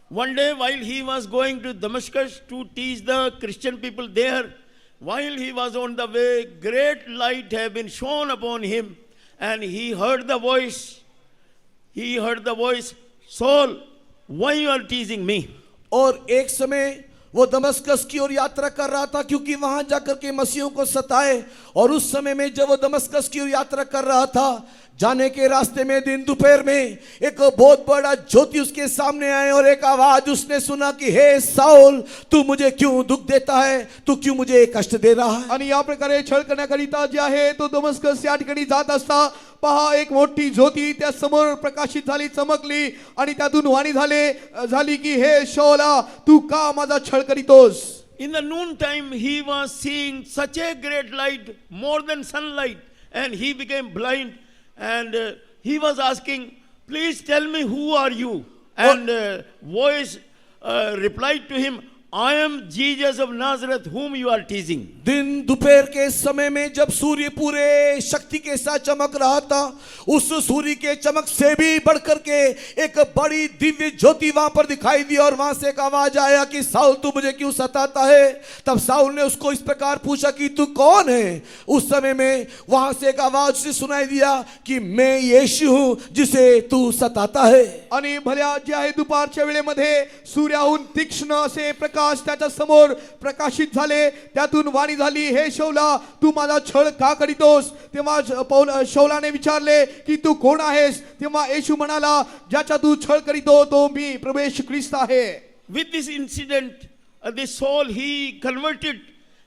One day while he was going to Damascus to teach the Christian people there, while he was on the way, great light had been shone upon him and he heard the voice, Saul, why you are teasing me?
और एक समय वो Damascus की ओर यात्रा कर रहा था क्योंकि वहां जाकर के मसीहों को सताए. और उस समय में जब वो दमस्कस की ओर यात्रा कर रहा था जाने के रास्ते में दिन दोपहर में एक बहुत बड़ा ज्योति उसके सामने आए और एक आवाज उसने सुना कि हे साउल, तू मुझे क्यों दुख देता है, तू क्यों मुझे कष्ट दे रहा है.
आणि या प्रकारे छळ करण्याकरिता जे आहे तो दमस्कस या ठिकाणी जात असता पहा एक मोठी ज्योती त्या समोर प्रकाशित झाली, चमकली आणि त्यातून वाणी झाली की हे शौला, तू का माझा छळ करीतोस.
In the noon time he was seeing such a great light, more than sunlight, and he became blind. And he was asking, please tell me who are you? And voice replied to him, I am Jesus of Nazareth whom you are teasing.
दिन दोपहर के समय में जब सूर्य पूरे शक्ति के साथ चमक रहा था, उस सूर्य के चमक से भी बढ़कर के एक बड़ी दिव्य ज्योति वहां पर दिखाई दी और वहां से एक आवाज आया कि साउल, तू मुझे क्यों सताता है. तब साउल ने उसको इस प्रकार पूछा कि तू कौन है. उस समय में वहां से एक आवाज से सुनाई दिया कि मैं यीशु हूं जिसे तू सताता है.
आणि भल्या जे आहे दुपारच्या वेळेमध्ये सूर्याहून तीक्ष्ण असे प्रकाश त्याच्या समोर प्रकाशित झाले, त्यातून वाणी झाली, हे शौला, तू माझा छळ का करीतोस. तेव्हा शौलाने विचारले की तू कोण आहेस. तेव्हा येशू म्हणाला, ज्याचा तू छळ करीतो तो मी प्रभू येशू ख्रिस्त आहे.
With this incident, this Saul, he converted,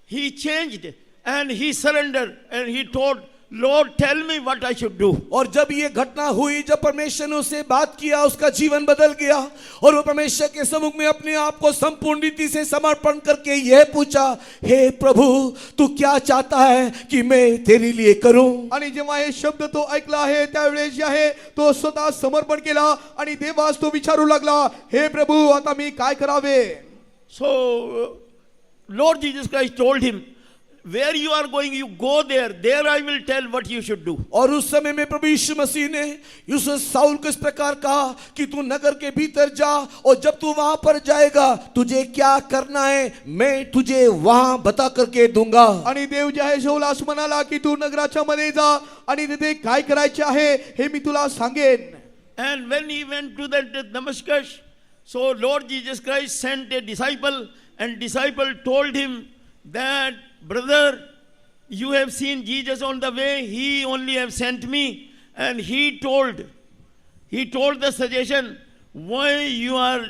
he changed and he surrendered and he told, Lord, tell me what I should do.
और जब ये घटना हुई, जब परमेश्वर ने उससे बात किया, उसका जीवन बदल गया और वो परमेश्वर के सम्मुख में अपने आप को संपूर्ण रीति से समर्पण करके यह पूछा, हे प्रभु, तू क्या चाहता है कि मैं तेरे लिए करूं.
आणि जेव्हा हे शब्द तो ऐकला आहे त्यावेळेस जे आहे तो स्वतः समर्पण केला आणि देवास तो विचारू लागला, हे प्रभू, आता मी काय करावे.
So Lord Jesus Christ told him, where you are going, you go there I will tell what you should do.
और उस समय में प्रभु यीशु मसीह ने यूसुफ साउल को इस प्रकार कहा कि तू नगर के भीतर जा और जब तू वहां पर जाएगा तुझे क्या करना है मैं तुझे वहां बता करके दूंगा.
आणि देव जे आहे शौलास म्हणाला की तू नगराच्या मध्ये जा आणि तिथे काय करायचे आहे हे मी तुला सांगेन.
And when he went to that Damascus, so Lord Jesus Christ sent a disciple and disciple told him that, brother, you have seen Jesus on the way, he only have sent me. And he told the suggestion, why you are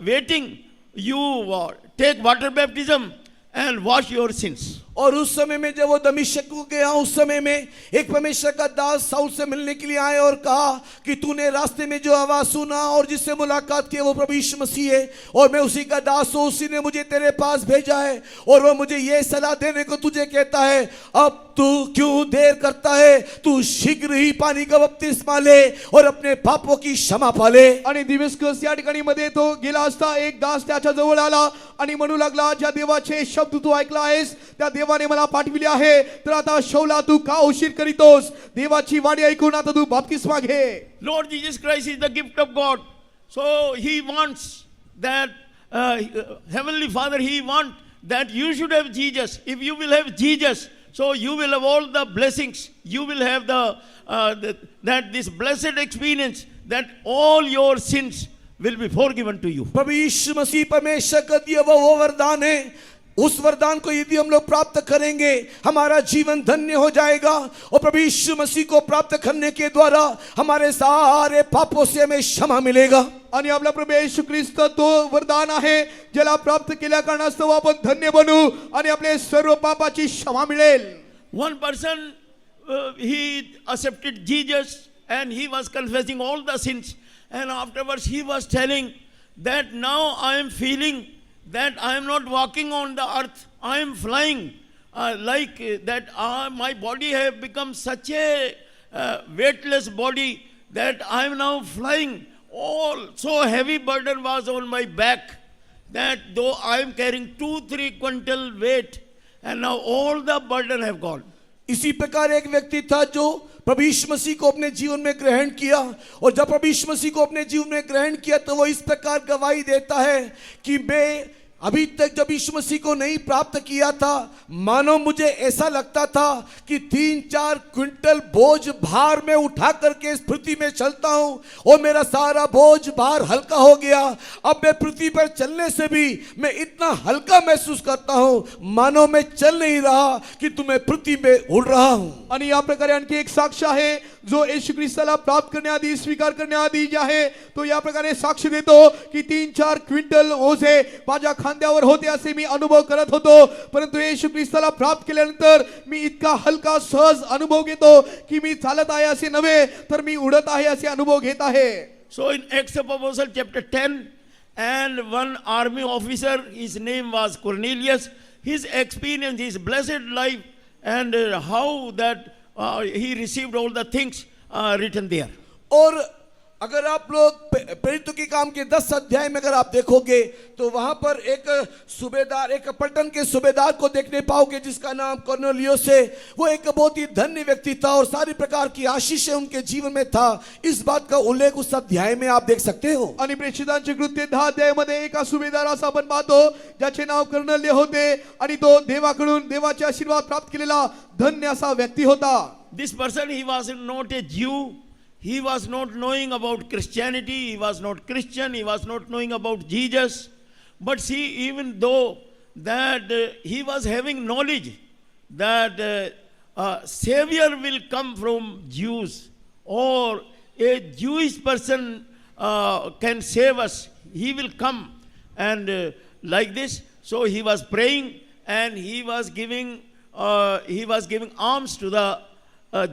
waiting, you take water baptism and wash your sins.
और उस समय में जब वो दमिश्क को गया, उस समय में एक परमेश्वर का दास साउल से मिलने के लिए आए और कहा कि तूने रास्ते में जो आवाज सुना और जिससे मुलाकात की वो प्रभु यीशु मसीह है और मैं उसी का दास हूं, उसी ने मुझे तेरे पास भेजा है और वो मुझे ये सलाह देने को तुझे कहता है, अब तू क्यों देर करता है, तू शीघ्र ही पानी का बपतिस्मा ले और अपने पापों की क्षमा पाले.
आणि दमिश्कस या ठिकाणी मध्ये तो गेला असता एक दास त्याच्या जवळ आला आणि म्हणू लागला, ज्या देवाचे शब्द तू ऐकला आहेस त्या देवाने मला पाठविले आहे, तर आता शौला तू का उशीर करीतोस? देवाची वाणी ऐकून आता तू बपतिस्मा घे.
Lord Jesus Christ is the gift of God. So he wants that, Heavenly Father, he wants that you should have Jesus. If you will have Jesus, so you will have all the blessings. You will have this blessed experience that all your sins will be forgiven to you.
प्रभु यीशु मसीह परमेश्वर का दिया हुआ वो वरदान है, उस वरदान को यदि हम लोग प्राप्त करेंगे हमारा जीवन धन्य हो जाएगा. और प्रभु यीशु मसीह को प्राप्त करने के द्वारा हमारे सारे पापों से हमें क्षमा मिलेगा.
आणि आपला प्रभू येशू ख्रिस्त तो वरदान आहे, ज्याला प्राप्त केल्या कारणास्तव आपण धन्य बनू आणि आपले सर्व पापाची क्षमा मिळेल.
One person, he accepted Jesus and he was confessing all the sins, and afterwards he was telling that now I am feeling that I am not walking on the earth, I am flying, like that my body have become such a weightless body that I am now flying. All so heavy burden was on my back that though I am carrying 2-3 quintal weight, and now all the burden have gone.
इसी प्रकार एक व्यक्ति था जो प्रभु यीशु मसीह को अपने जीवन में ग्रहण किया, और जब प्रभु यीशु मसीह को अपने जीवन में ग्रहण किया तो वो इस प्रकार गवाही देता है कि मैं अभी तक जब यीशु मसीह को नहीं प्राप्त किया था, मानो मुझे ऐसा लगता था कि 3-4 क्विंटल बोझ भार में उठा करके इस पृथ्वी में चलता हूं और मेरा सारा बोझ भार हल्का हो गया. अब मैं पृथ्वी पर चलने से भी मैं इतना हल्का महसूस करता हूं, मानो मैं चल नहीं रहा कि तुम्हें पृथ्वी में उड़ रहा हूं.
आणि या प्रकारे आणखी एक साक्ष आहे, जो येशू ख्रिस्ताला प्राप्त करण्याआधी स्वीकार करण्याआधी जे आहे तो या प्रकारे साक्ष देतो की 3-4 क्विंटल ओझे माझ्या खांद्यावर होते असे मी अनुभव करत होतो, परंतु येशू ख्रिस्ताला प्राप्त केल्यानंतर मी इतका हलका सहज अनुभव घेतो की मी चालत आहे असे नव्हे तर मी उडत आहे असे अनुभव घेत आहे.
So in Acts of Apostles chapter 10, and one army officer, his name was Cornelius, his experience, his blessed life, and how that he received all the things written there.
और अगर आप लोग प्रेरितों के काम के 10 अध्याय में अगर आप देखोगे तो वहां पर एक सूबेदार, एक पलटन के सूबेदार को देखने पाओगे जिसका नाम कॉर्नेलियस है. वो एक बहुत ही धन्य व्यक्ती था और सारी प्रकार की आशीषें उनके जीवन में था. इस बात का उल्लेख उस अध्याय में आप देख सकते हो.
आणि प्रेषितांचे कृत्य 10 अध्यायामध्ये एका सुभेदाराचा आपण पाहतो ज्याचे नाव कर्नल्य होते आणि तो देवाकडून देवाचे आशीर्वाद प्राप्त केलेला धन्य असा व्यक्ती होता.
This person, he was not a Jew. He was not knowing about Christianity. He was not Christian. He was not knowing about Jesus. But see, even though that he was having knowledge that Savior will come from Jews, or a Jewish person can save us, he will come, and like this. So he was praying, and he was giving alms to the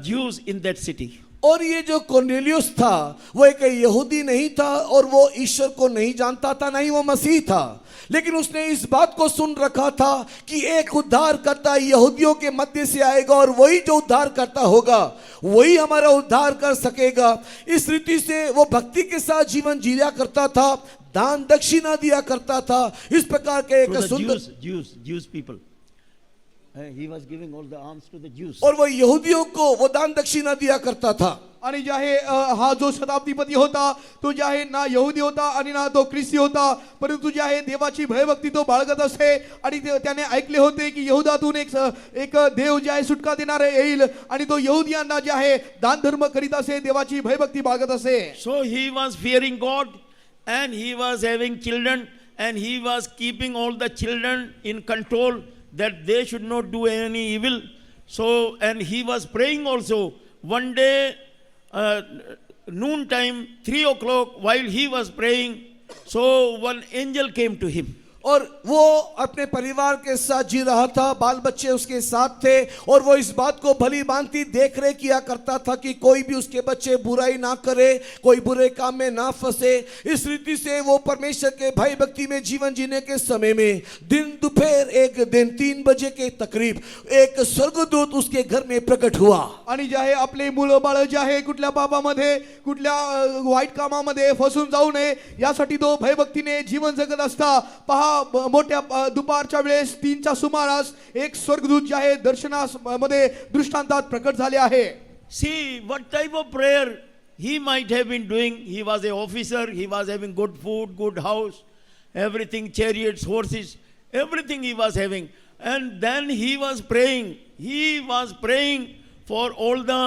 Jews in that city.
और ये जो Cornelius था वो एक यहूदी नहीं था और वो ईश्वर को नहीं जानता था, नहीं वो मसीह था, लेकिन उसने इस बात को सुन रखा था कि एक उद्धारकर्ता यहूदियों के मध्य से आएगा और वही जो उद्धारकर्ता होगा वही हमारा उद्धार कर सकेगा. इस रीति से वो भक्ति के साथ जीवन जिया करता था, दान दक्षिणा दिया करता था. इस प्रकार के एक सुंदर
Jews people. He was giving all the alms to the Jews.
और वो यहूदियों को वो दान दक्षिणा दिया करता था.
आणि जे आहे हा जो शताब्दीपती होता तो जे आहे ना यहुदी होता आणि ना तो ख्रिस्ती होता, परंतु जे आहे देवाची भयभक्ती तो बाळगत असे आणि त्याने ऐकले होते की यहुदातून एक देव जे आहे सुटका देणारे येईल आणि तो यहुदियांना जे आहे दान धर्म करीत असे, देवाची भयभक्ती बाळगत असे.
So he was fearing God, and he was having children, and he was keeping all the children in control that they should not do any evil. So, and he was praying also. One day, noon time, 3 o'clock, while he was praying, so one angel came to him.
और वो अपने परिवार के साथ जी रहा था, बाल बच्चे उसके साथ थे, और वो इस बात को भली भांति देख रेख किया करता था कि कोई भी उसके बच्चे बुराई ना करे, कोई बुरे काम में ना फंसे. इस रीति से वो परमेश्वर के भय भक्ति में जीवन जीने के समय में दिन दोपहर एक दिन 3 बजे के तकरीब एक स्वर्गदूत उसके घर में प्रकट हुआ.
आणि जे आहे आपले मुलं बाळ जे आहे कुठल्या पापामध्ये कुठल्या वाईट कामामध्ये फसून जाऊ नये यासाठी तो भयभक्तीने जीवन जगत असता. पहा मोठ्या दुपारच्या वेळेस 3च्या सुमारास एक स्वर्गदूत जे आहे दर्शनास मध्ये दृष्टांतात प्रकट झाले आहे.
See what type of prayer he might have been doing. He was an officer, he was having good food, good house, everything, chariots, horses, everything he was having. And then he was praying. He was praying for all the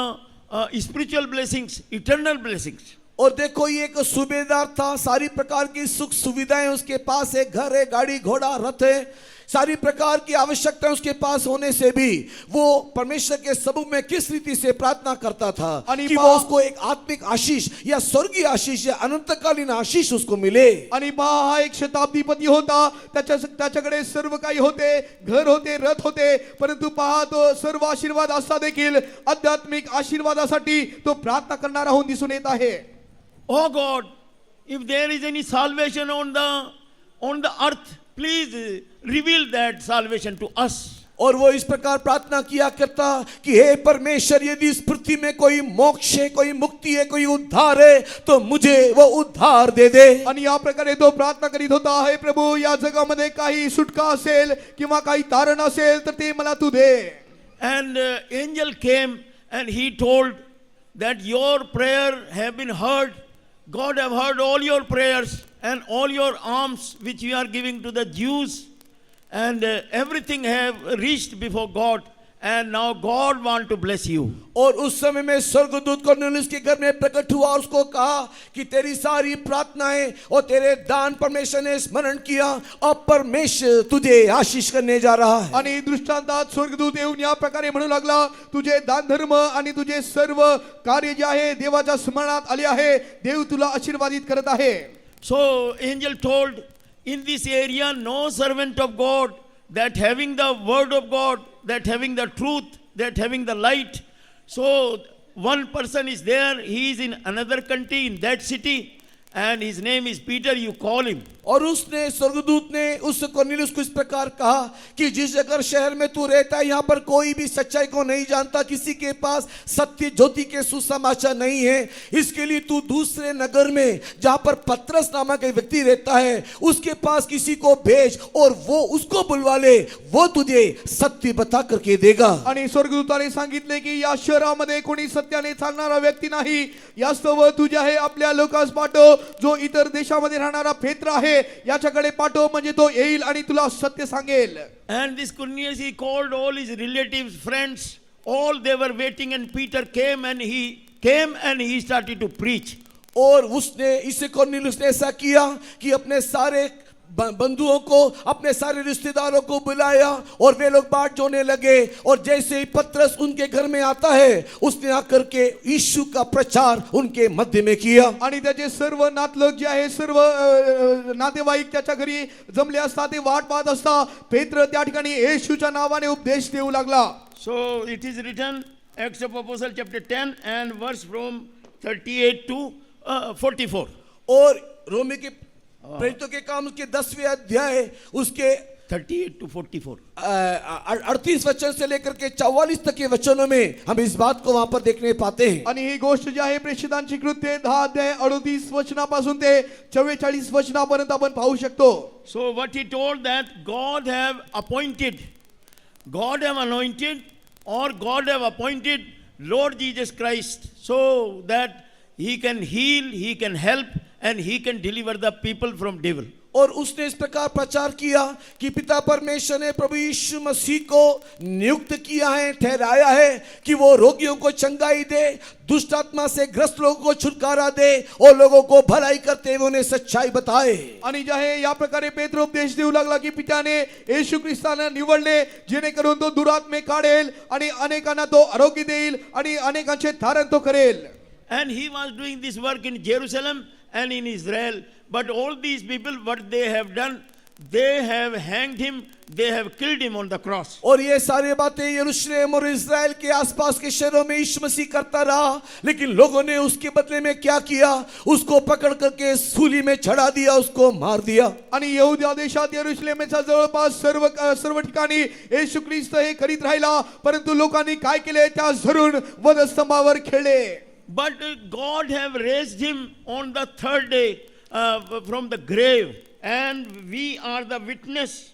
spiritual blessings, eternal blessings.
और देखो ये एक सूबेदार था, सारी प्रकार की सुख सुविधाएं उसके पास है, घर है, गाड़ी घोड़ा रथ है, सारी प्रकार की आवश्यकताएं उसके पास होने से भी वो परमेश्वर के समुख में किस रीति से प्रार्थना करता था कि वो उसको एक आत्मिक आशीष या स्वर्गीय आशीष या अनंतकालीन आशीष उसको मिले.
आणि पहा हा एक शताब्दीपती होता, त्याच्याकडे सर्व काही होते, घर होते, रथ होते, परंतु पहा तो सर्व आशीर्वाद असता देखील आध्यात्मिक आशीर्वादासाठी तो प्रार्थना करणारा होऊन दिसून येत आहे.
Oh God, if there is any salvation on the earth, please reveal that salvation to us.
और वो इस प्रकार प्रार्थना किया करता कि हे परमेश्वर, यदि इस पृथ्वी में कोई मोक्ष है, कोई मुक्ति है, कोई उद्धार है, तो मुझे वो उद्धार दे दे.
आणि या प्रकारे तो प्रार्थना करीत होता, हे प्रभू या जगामध्ये काही सुटका असेल किंवा काही तारण असेल तर ते मला तू दे.
And angel came and he told that your prayer have been heard. God have heard all your prayers and all your alms which you are giving to the Jews, and everything have reached before God, and now God want to bless you.
और उस समय में स्वर्गदूत Cornelius के घर में प्रकट हुआ और उसको कहा कि तेरी सारी प्रार्थनाएं और तेरे दान परमेश्वर ने स्मरण किया और परमेश्वर तुझे आशीष करने जा रहा है.
आणि दृष्टांतात स्वर्गदूत येऊन या प्रकारे म्हणू लागला, तुझे दान धर्म आणि तुझे सर्व कार्य जे आहे देवाच्या स्मरणात आले आहे, देव तुला आशीर्वादित करत आहे.
So angel told, in this area no servant of God that having the word of God, that having the truth, that having the light. So one person is there, he is in another country, in that city, and his name is Peter, you call him.
और उसने स्वर्गदूत ने उस Cornelius को इस प्रकार कहा कि जिस अगर शहर में तू रहता है, यहाँ पर कोई भी सच्चाई को नहीं जानता, किसी के पास सत्य ज्योति के सुसमाचार नहीं है, इसके लिए तू दूसरे नगर में जहाँ पर पत्रस नामक एक व्यक्ति रहता है उसके पास किसी को भेज और वो उसको बुलवा ले, वो तुझे सत्य बता करके देगा.
आणि स्वर्गदूताने सांगितले की या शहरामध्ये कोणी सत्याने चालणारा व्यक्ती नाही, यास्तव तुझे आहे आपल्या लोकांस पाठव, जो इतर देशामध्ये राहणारा पेत्र आहे याच्याकडे पाठव, म्हणजे तो येईल आणि तुला सत्य सांगेल.
And this Cornelius, he called all his relatives, friends, all they were waiting, and Peter came and he started to preach.
और उसने इसे कॉर्नेलियस ने ऐसा किया कि अपने सारे बंधुओं को, अपने सारे रिश्तेदारों को बुलाया और वे लोग बाट जोड़ने लगे. और जैसे ही पतरस उनके घर में आता है, उसने आकर के यीशु का प्रचार उनके मध्य में किया.
आणि त्याचे सर्व नातलग जे आहे, सर्व नातेवाईक त्याच्या घरी जमले असता, ते वाट पाहत असता पेत्र त्या ठिकाणी येशूच्या नावाने उपदेश देऊ लागला.
So it is written, Acts of Apostles chapter 10 and verse from 38 to 44.
और रोमी के प्रेरितों के काम के 10वें अध्याय उसके
38 to 44.
38 वचन से लेकर के 44 तक के वचनों में हम इस बात को वहां पर देखने पाते हैं.
आणि ही गोष्ट जी आहे प्रेषितांची कृत्ये 10 अध्याय 38 वचनापासून ते 44 वचनापर्यंत आपण पाहू शकतो.
So what he told, that God have anointed, or God have appointed Lord Jesus Christ, so that he can heal, he can help, and he can deliver the people from devil.
और उसने इस प्रकार प्रचार किया कि पिता परमेश्वर ने प्रभु यीशु मसीह को नियुक्त किया है, ठहराया है कि वो रोगियों को चंगाई दे, दुष्ट आत्मा से ग्रस्त लोगों को छुटकारा दे और लोगों को भलाई करते हुए उन्हें सच्चाई बताए.
आणि जे आहे या प्रकारे पेत्र उपदेश देऊ लागला की पित्याने येशू ख्रिस्ताला निवडले, जेणेकरून तो दुरात्मे काढेल आणि अनेकांना तो आरोग्य देईल आणि अनेकांचे धारण तो करेल.
And he was doing this work in Jerusalem and in Israel. But all these people, what they have done, they have hanged him, they have killed him on the cross.
और ये सारी बातें यरूशलेम और इस्राएल के आसपास के शहरों में यीशु मसीह करता रहा, लेकिन लोगों ने उसके बदले में क्या किया, उसको पकड़ करके सूली में चढ़ा दिया, उसको मार दिया.
आणि यहुदा देशात यरूशलेमच्या जवळपास सर्व ठिकाणी येशू ख्रिस्त हे करीत राहिला, परंतु लोकांनी काय केले, त्यास धरून वधस्तंभावर खेळले.
But God have raised him on the third day from the grave, and we are the witness,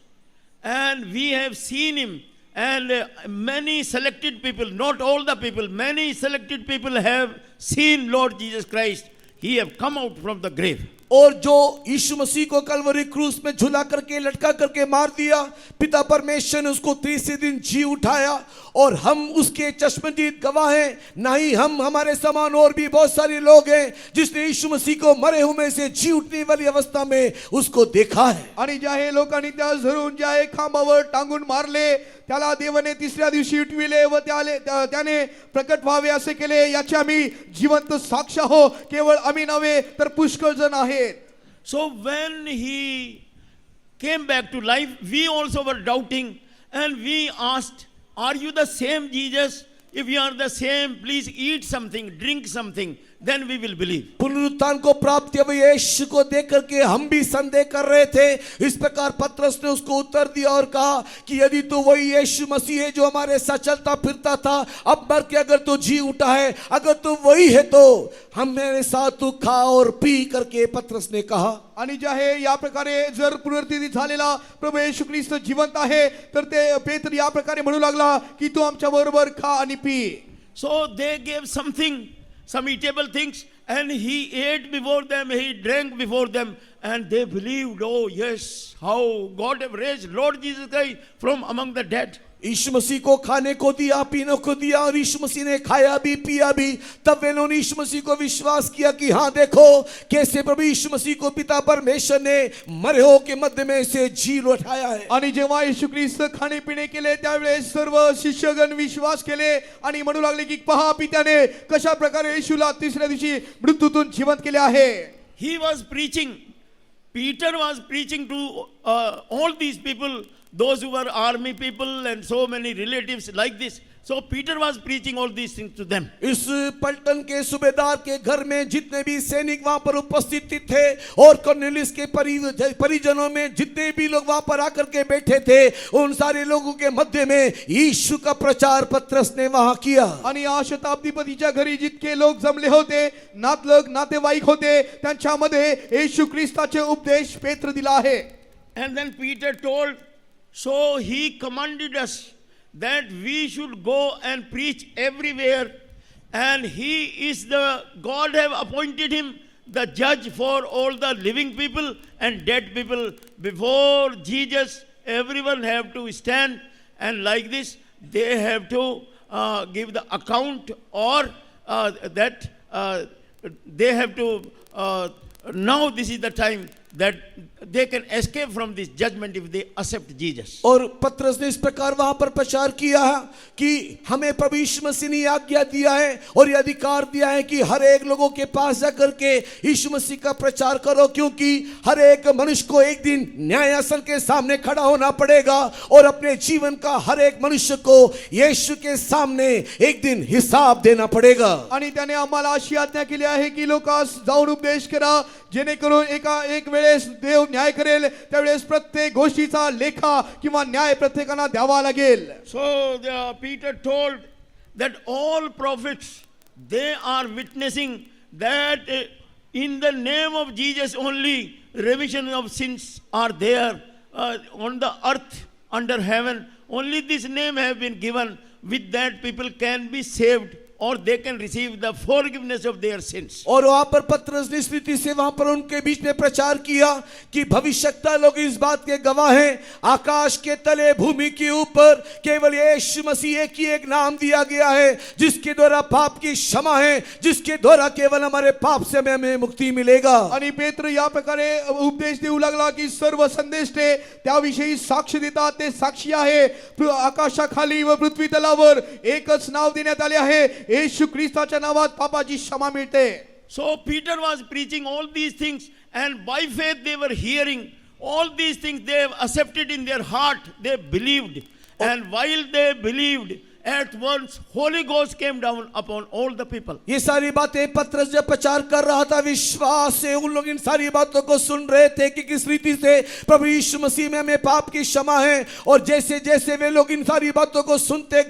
and we have seen him. And many selected people, not all the people, many selected people have seen Lord Jesus Christ. He have come out from the grave.
और जो यीशु मसीह को कलवरी क्रूस में झुला करके लटका करके मार दिया, पिता परमेश्वर ने उसको तीसरे दिन जी उठाया, और हम उसके चश्मदीद गवाह हैं। ना ही हम, हमारे समान और भी बहुत सारे लोग हैं जिसने यीशु मसीह को मरे हुए से जी उठने वाली अवस्था में उसको देखा है।
आणि ज्या हे लोकांनी त्या धरून ज्या हे खांबावर टांगून मारले, त्याला देवाने तिसऱ्या दिवशी उठविले व त्याने प्रकट व्हावे असे केले, याचे आम्ही जिवंत साक्ष आहो। केवळ आम्ही नव्हे तर पुष्कळ जण आहेत।
So when he came back to life, we also were doubting, and we asked, are you the same Jesus? If you are the same, please eat something, drink something, then we will believe.
पुनरुत्थान को प्राप्त हुए यीशु को देख करके हम भी संदेह कर रहे थे। इस प्रकार पतरस ने उसको उत्तर दिया और कहा कि यदि तू वही यीशु मसीह है जो हमारे साथ चलता फिरता था, अब मर के अगर तू जी उठा है, अगर तू वही है तो हम मेरे साथ तू खा और पी करके पतरस ने कहा।
आणि जे आहे या प्रकारे जर पुनरुत्थान झालेला प्रभू येशू ख्रिस्त जिवंत आहे, तर ते पेत्र या प्रकारे म्हणू लागला की तू आमच्या बरोबर खा आणि P.
So they gave something, some eatable things, and he ate before them, he drank before them, and they believed, oh yes, how God have raised Lord Jesus Christ from among the dead.
यीशु मसीह को खाने को दिया, पीने को दिया, और यीशु मसीह ने खाया भी पिया भी। तब वे लोगों ने यीशु मसीह को विश्वास किया कि हाँ देखो कैसे प्रभु यीशु मसीह को पिता परमेश्वर ने मरे हो के मध्य में से जी उठाया है।
आणि जेव्हा येशू ख्रिस्त खाणे पिणे केले, त्यावेळेस सर्व शिष्यगण विश्वास केले आणि म्हणू लागले की पहा पित्याने कशा प्रकारे येशूला तिसऱ्या दिवशी मृत्यूतून जिवंत केले आहे।
He was preaching, Peter was preaching to all these people, those who were army people and so many relatives like this. So Peter was preaching all these things to them.
इस पलटन के सूबेदार के घर में जितने भी सैनिक वहां पर उपस्थित थे, और कर्नेलियस के परिजनों में जितने भी लोग वहां पर आकर के बैठे थे, उन सारे लोगों के मध्य में यीशु का प्रचार पतरस ने वहां किया।
आणि या शताब्दीपतीच्या घरी जितके लोक जमले होते, नातलग नातेवाईक होते, त्यांच्यामध्ये येशू ख्रिस्ताचे उपदेश पेत्र दिला आहे।
And then Peter told, so he commanded us that we should go and preach everywhere, and he is the, God have appointed him the judge for all the living people and dead people. Before Jesus, everyone have to stand, and like this they have to give the account, or they have to now this is the time that they can escape from this judgment if they accept Jesus.
और पतरस ने इस प्रकार वहां पर प्रचार किया कि हमें प्रभु यीशु मसीह ने आज्ञा दिया है और ये अधिकार दिया है कि हर एक लोगों के पास जाकर के यीशु मसीह का प्रचार करो, क्योंकि हर एक मनुष्य को एक दिन न्यायासन के सामने खड़ा होना पड़ेगा, और अपने जीवन का हर एक मनुष्य को यीशु के सामने एक दिन हिसाब देना पड़ेगा।
आणि त्याने आम्हाला अशी आज्ञा केली आहे की लोकांस जाऊन उपदेश करा, जेणेकरून एक वेळेस देव न्याय करेल, त्यावेळेस प्रत्येक गोष्टीचा लेखा किंवा न्याय प्रत्येकाला द्यावा लागेल।
So Peter told that all prophets, they are witnessing that in the name of Jesus only remission of sins are there on the earth, under heaven. Only this name have been given, with that people can be saved, or they can receive the forgiveness of their sins.
और वहां पर पतरस ने इस रीति से वहां पर उनके बीच में प्रचार किया कि भविष्यवक्ता लोग इस बात के गवाह हैं, आकाश के तले भूमि के ऊपर केवल यीशु मसीह एक ही एक नाम दिया गया है जिसके द्वारा पाप की क्षमा है, जिसके द्वारा केवल हमारे पाप से हमें मुक्ति मिलेगा।
आणि पेत्र या प्रकारे उपदेश देऊ लागला की सर्व संदेष्टे त्याविषयी साक्ष देतात, ते साक्षी आहे। आकाशाखाली व पृथ्वी तलावर एकच नाव देण्यात आले आहे, येशू ख्रिस्ताच्या नावात पापाची क्षमा मिळते।
So Peter was preaching all these things, and by faith they were hearing all these things. They have accepted in their heart, they believed, and while they believed at once Holy Ghost came down upon all the people.
ये सारी बातें पतरस जब प्रचार कर रहा था विश्वास से उन लोग इन सारी बातों को सुन रहे थे कि किस रीति से प्रभु यीशु मसीह में हमें पाप की क्षमा है। और जैसे जैसे वे लोग इन सारी बातों को सुनते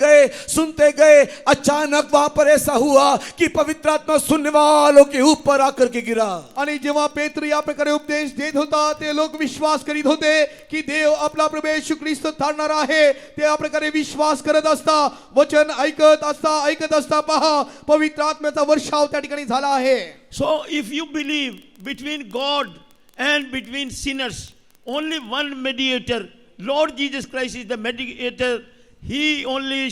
गए अचानक वहां पर ऐसा हुआ कि पवित्र आत्मा सुनने वालों के ऊपर आकर के गिरा।
आणि जेव्हा पेत्र या प्रकारे उपदेश देत होता ते लोक विश्वास करीत होते की देव आपला प्रभू येशू ख्रिस्त थारणार आहे। ते या प्रकारे विश्वास करत असता वचन ऐकत असता पहा पवित्र आत्म्याचा वर्षाव त्या ठिकाणी झाला आहे।
So if you believe between God and between sinners, only one mediator, Lord Jesus Christ is the mediator. He only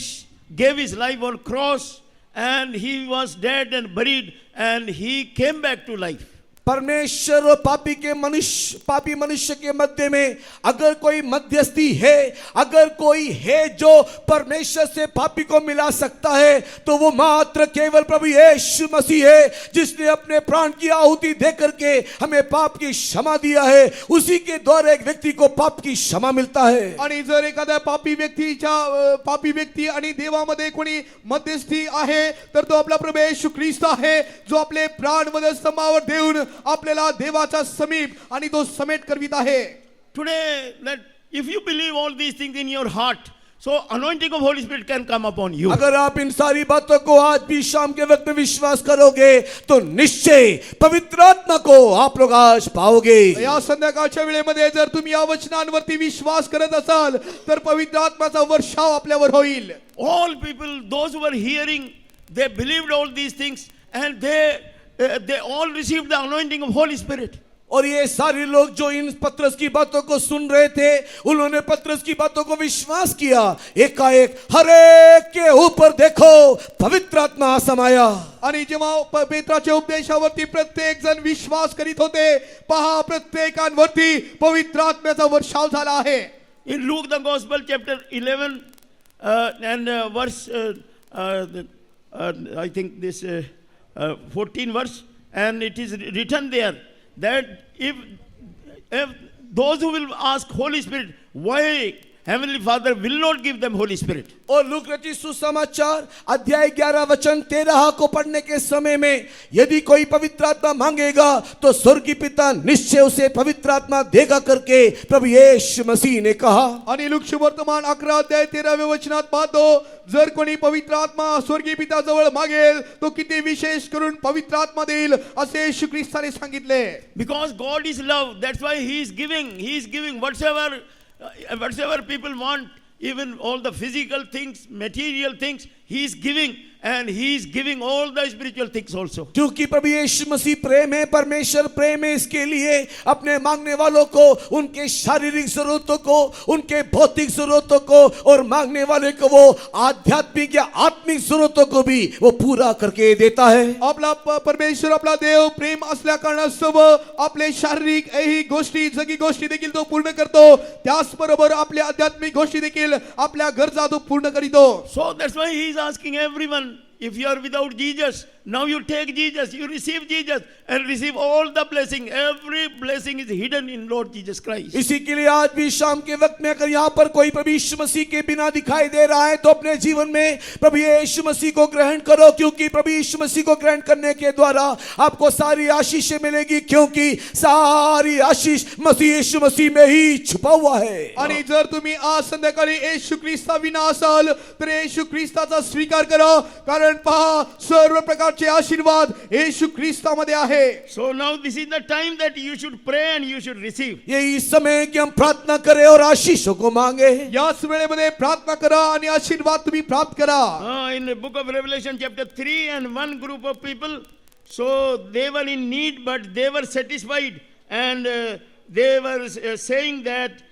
gave his life on cross and he was dead and buried and he came back to life.
परमेश्वर और पापी मनुष्य के मध्य में अगर कोई मध्यस्थी है, अगर कोई है जो परमेश्वर से पापी को मिला सकता है तो वो मात्र केवल प्रभु यीशु मसीह है, जिसने अपने प्राण की आहुति दे करके हमें पाप की क्षमा दिया है। उसी के द्वारा एक व्यक्ति को पाप की क्षमा मिलता है।
आणि जर एखाद्या पापी व्यक्ती आणि देवामध्ये कोणी मध्यस्थी आहे तर तो आपला प्रभू येशू ख्रिस्त आहे, जो आपले प्राण वधस्तंभावर देऊन आपल्याला देवाचा समीप आणि तो समेट करवित आहे।
Today, that if you believe all these things in your heart, so anointing of Holy Spirit can come upon you.
अगर आप इन सारी बातों को आज भी शाम के वक्त में विश्वास करोगे तो निश्चय पवित्र आत्मा को आप लोग आज पाओगे।
या संध्याकाळच्या वेळेमध्ये जर तुम्ही या वचनांवरती विश्वास करत असाल तर पवित्र आत्म्याचा वर्षाव आपल्यावर होईल।
All people, those who were hearing, they believed all these things and they all received the anointing of Holy Spirit.
और ये सारे लोग जो इन पतरस की बातों को सुन रहे थे उन्होंने पतरस की बातों को विश्वास किया। एकाएक हर एक के ऊपर देखो पवित्र आत्मा समाया।
आणि जेव्हा पेत्राच्या उपदेशावरती प्रत्येक जण विश्वास करीत होते पहा प्रत्येकांवरती पवित्र आत्म्याचा वर्षाव झाला आहे।
In Luke the Gospel chapter 11 and verse I think this 14 verse, and it is written there that if those who will ask Holy Spirit, why Heavenly Father will not give them Holy Spirit?
और look रचित सुसमाचार अध्याय 11 वचन 13 को पढ़ने के समय में यदि कोई पवित्र आत्मा मांगेगा तो स्वर्गीय पिता निश्चय उसे पवित्र आत्मा देगा करके प्रभु यीशु मसीह ने कहा।
आणि लूक वर्तमान 11 अध्याय 13 वचनात पाहतो जर कोणी पवित्र आत्मा स्वर्गीय पिता जवळ मागेल तो किती विशेष करून पवित्र आत्मा देईल असे येशू ख्रिस्ताने सांगितले।
Because God is love, that's why he is giving whatever people want, even all the physical things, material things, he is giving, and he is giving all the spiritual things also.
क्योंकि प्रभु यीशु मसीह प्रेम है, परमेश्वर प्रेम है, इसके लिए अपने मांगने वालों को उनके शारीरिक जरूरतों को, उनके भौतिक जरूरतों को और मांगने वाले को वो आध्यात्मिक या आत्मिक जरूरतों को भी वो पूरा करके देता है।
आपला परमेश्वर आपला देव प्रेम असल्या कारणास्तव आपले शारीरिक ऐहिक गोष्टी जगी गोष्टी देखील तो पूर्ण करतो, त्याचबरोबर आपल्या आध्यात्मिक गोष्टी देखील आपल्या गरजा तो पूर्ण करीतो।
So that's why he is asking everyone, if you are without Jesus, now you take Jesus, you receive Jesus and receive all the blessing. Every blessing is hidden in Lord Jesus Christ.
इसी के लिए आज भी शाम के वक्त में अगर यहाँ पर कोई प्रभु यीशु मसीह के बिना दिखाई दे रहा है तो अपने जीवन में प्रभु यीशु मसीह को ग्रहण करो, क्योंकि प्रभु यीशु मसीह को ग्रहण करने के द्वारा आपको सारी आशीषें मिलेगी, क्योंकि सारी आशीष मसीह यीशु मसीह में ही छुपा हुआ है।
आणि जर तुम्ही आज संध्याकाळी येशू ख्रिस्ताविना असाल तर येशू ख्रिस्ताचा स्वीकार करा, कारण पहा सर्व प्रकारचे आशीर्वाद येशू ख्रिस्तामध्ये आहे।
So now this is the time that you should pray and you should receive.
यही समय कि हम प्रार्थना करें और आशीषों को मांगे।
याच वेळेमध्ये प्रार्थना करा आणि आशीर्वाद तुम्ही प्राप्त करा।
In the book of Revelation chapter 3, and one group of people, so they were in need but they were satisfied, and they were saying that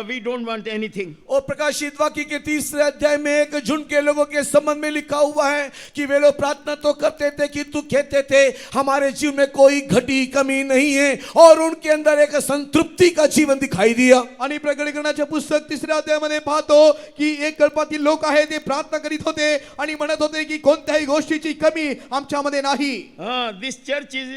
we don't want anything.
और प्रकाशित वाक्य के 3 अध्याय में एक झुंड के लोगों के संबंध में लिखा हुआ है कि वे लोग प्रार्थना तो करते थे कि तू कहते थे हमारे जीवन में कोई घटी कमी नहीं है, और उनके अंदर एक संतृप्ति का जीवन दिखाई दिया।
आणि प्रकटीकरणाचे पुस्तक 3 अध्यायामध्ये पाहतो की एक कल्पातील लोक आहे ते प्रार्थना करीत होते आणि म्हणत होते की कोणत्याही गोष्टीची कमी आमच्यामध्ये नाही।
This church is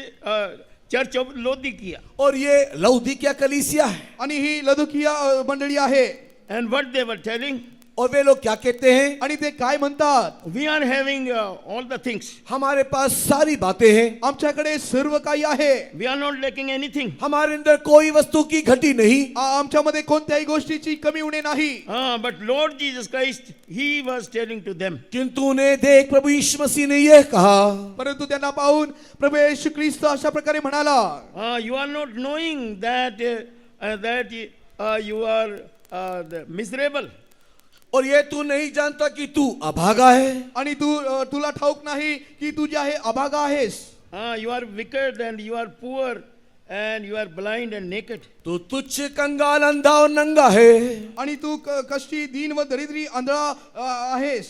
Church of Laodicea.
और ये लौदीकिया कलीसिया है।
आणि ही लदुकिया मंडळी आहे।
And what they were telling,
और वे लोग क्या कहते हैं?
आणि ते काय म्हणतात?
We are having all the things.
हमारे पास सारी बातें हैं,
आमच्याकडे सर्व काही आहे,
We are not lacking anything.
हमारे अंदर कोई वस्तु की घटी नहीं।
आमच्यामध्ये कोणत्याही गोष्टीची कमी होणे नाही.
But Lord Jesus Christ, He was telling to them,
किंतु उन्हें देख प्रभु यीशु मसीह ने यह कहा,
परंतु त्यांना पाहून प्रभू येशू ख्रिस्त अशा प्रकारे म्हणाला,
you are not knowing that you are miserable.
और ये तू नहीं जानता कि तू अभागा है,
आणि तुला ठाऊक नाही की तू जे आहे अभागा आहेस.
You are wicked and you are poor and you are blind and naked.
तू तुच्छ, कंगाल, अंधा और नंगा है।
आणि तू कष्टी, दीन व दरिद्री, आंधळा आहेस.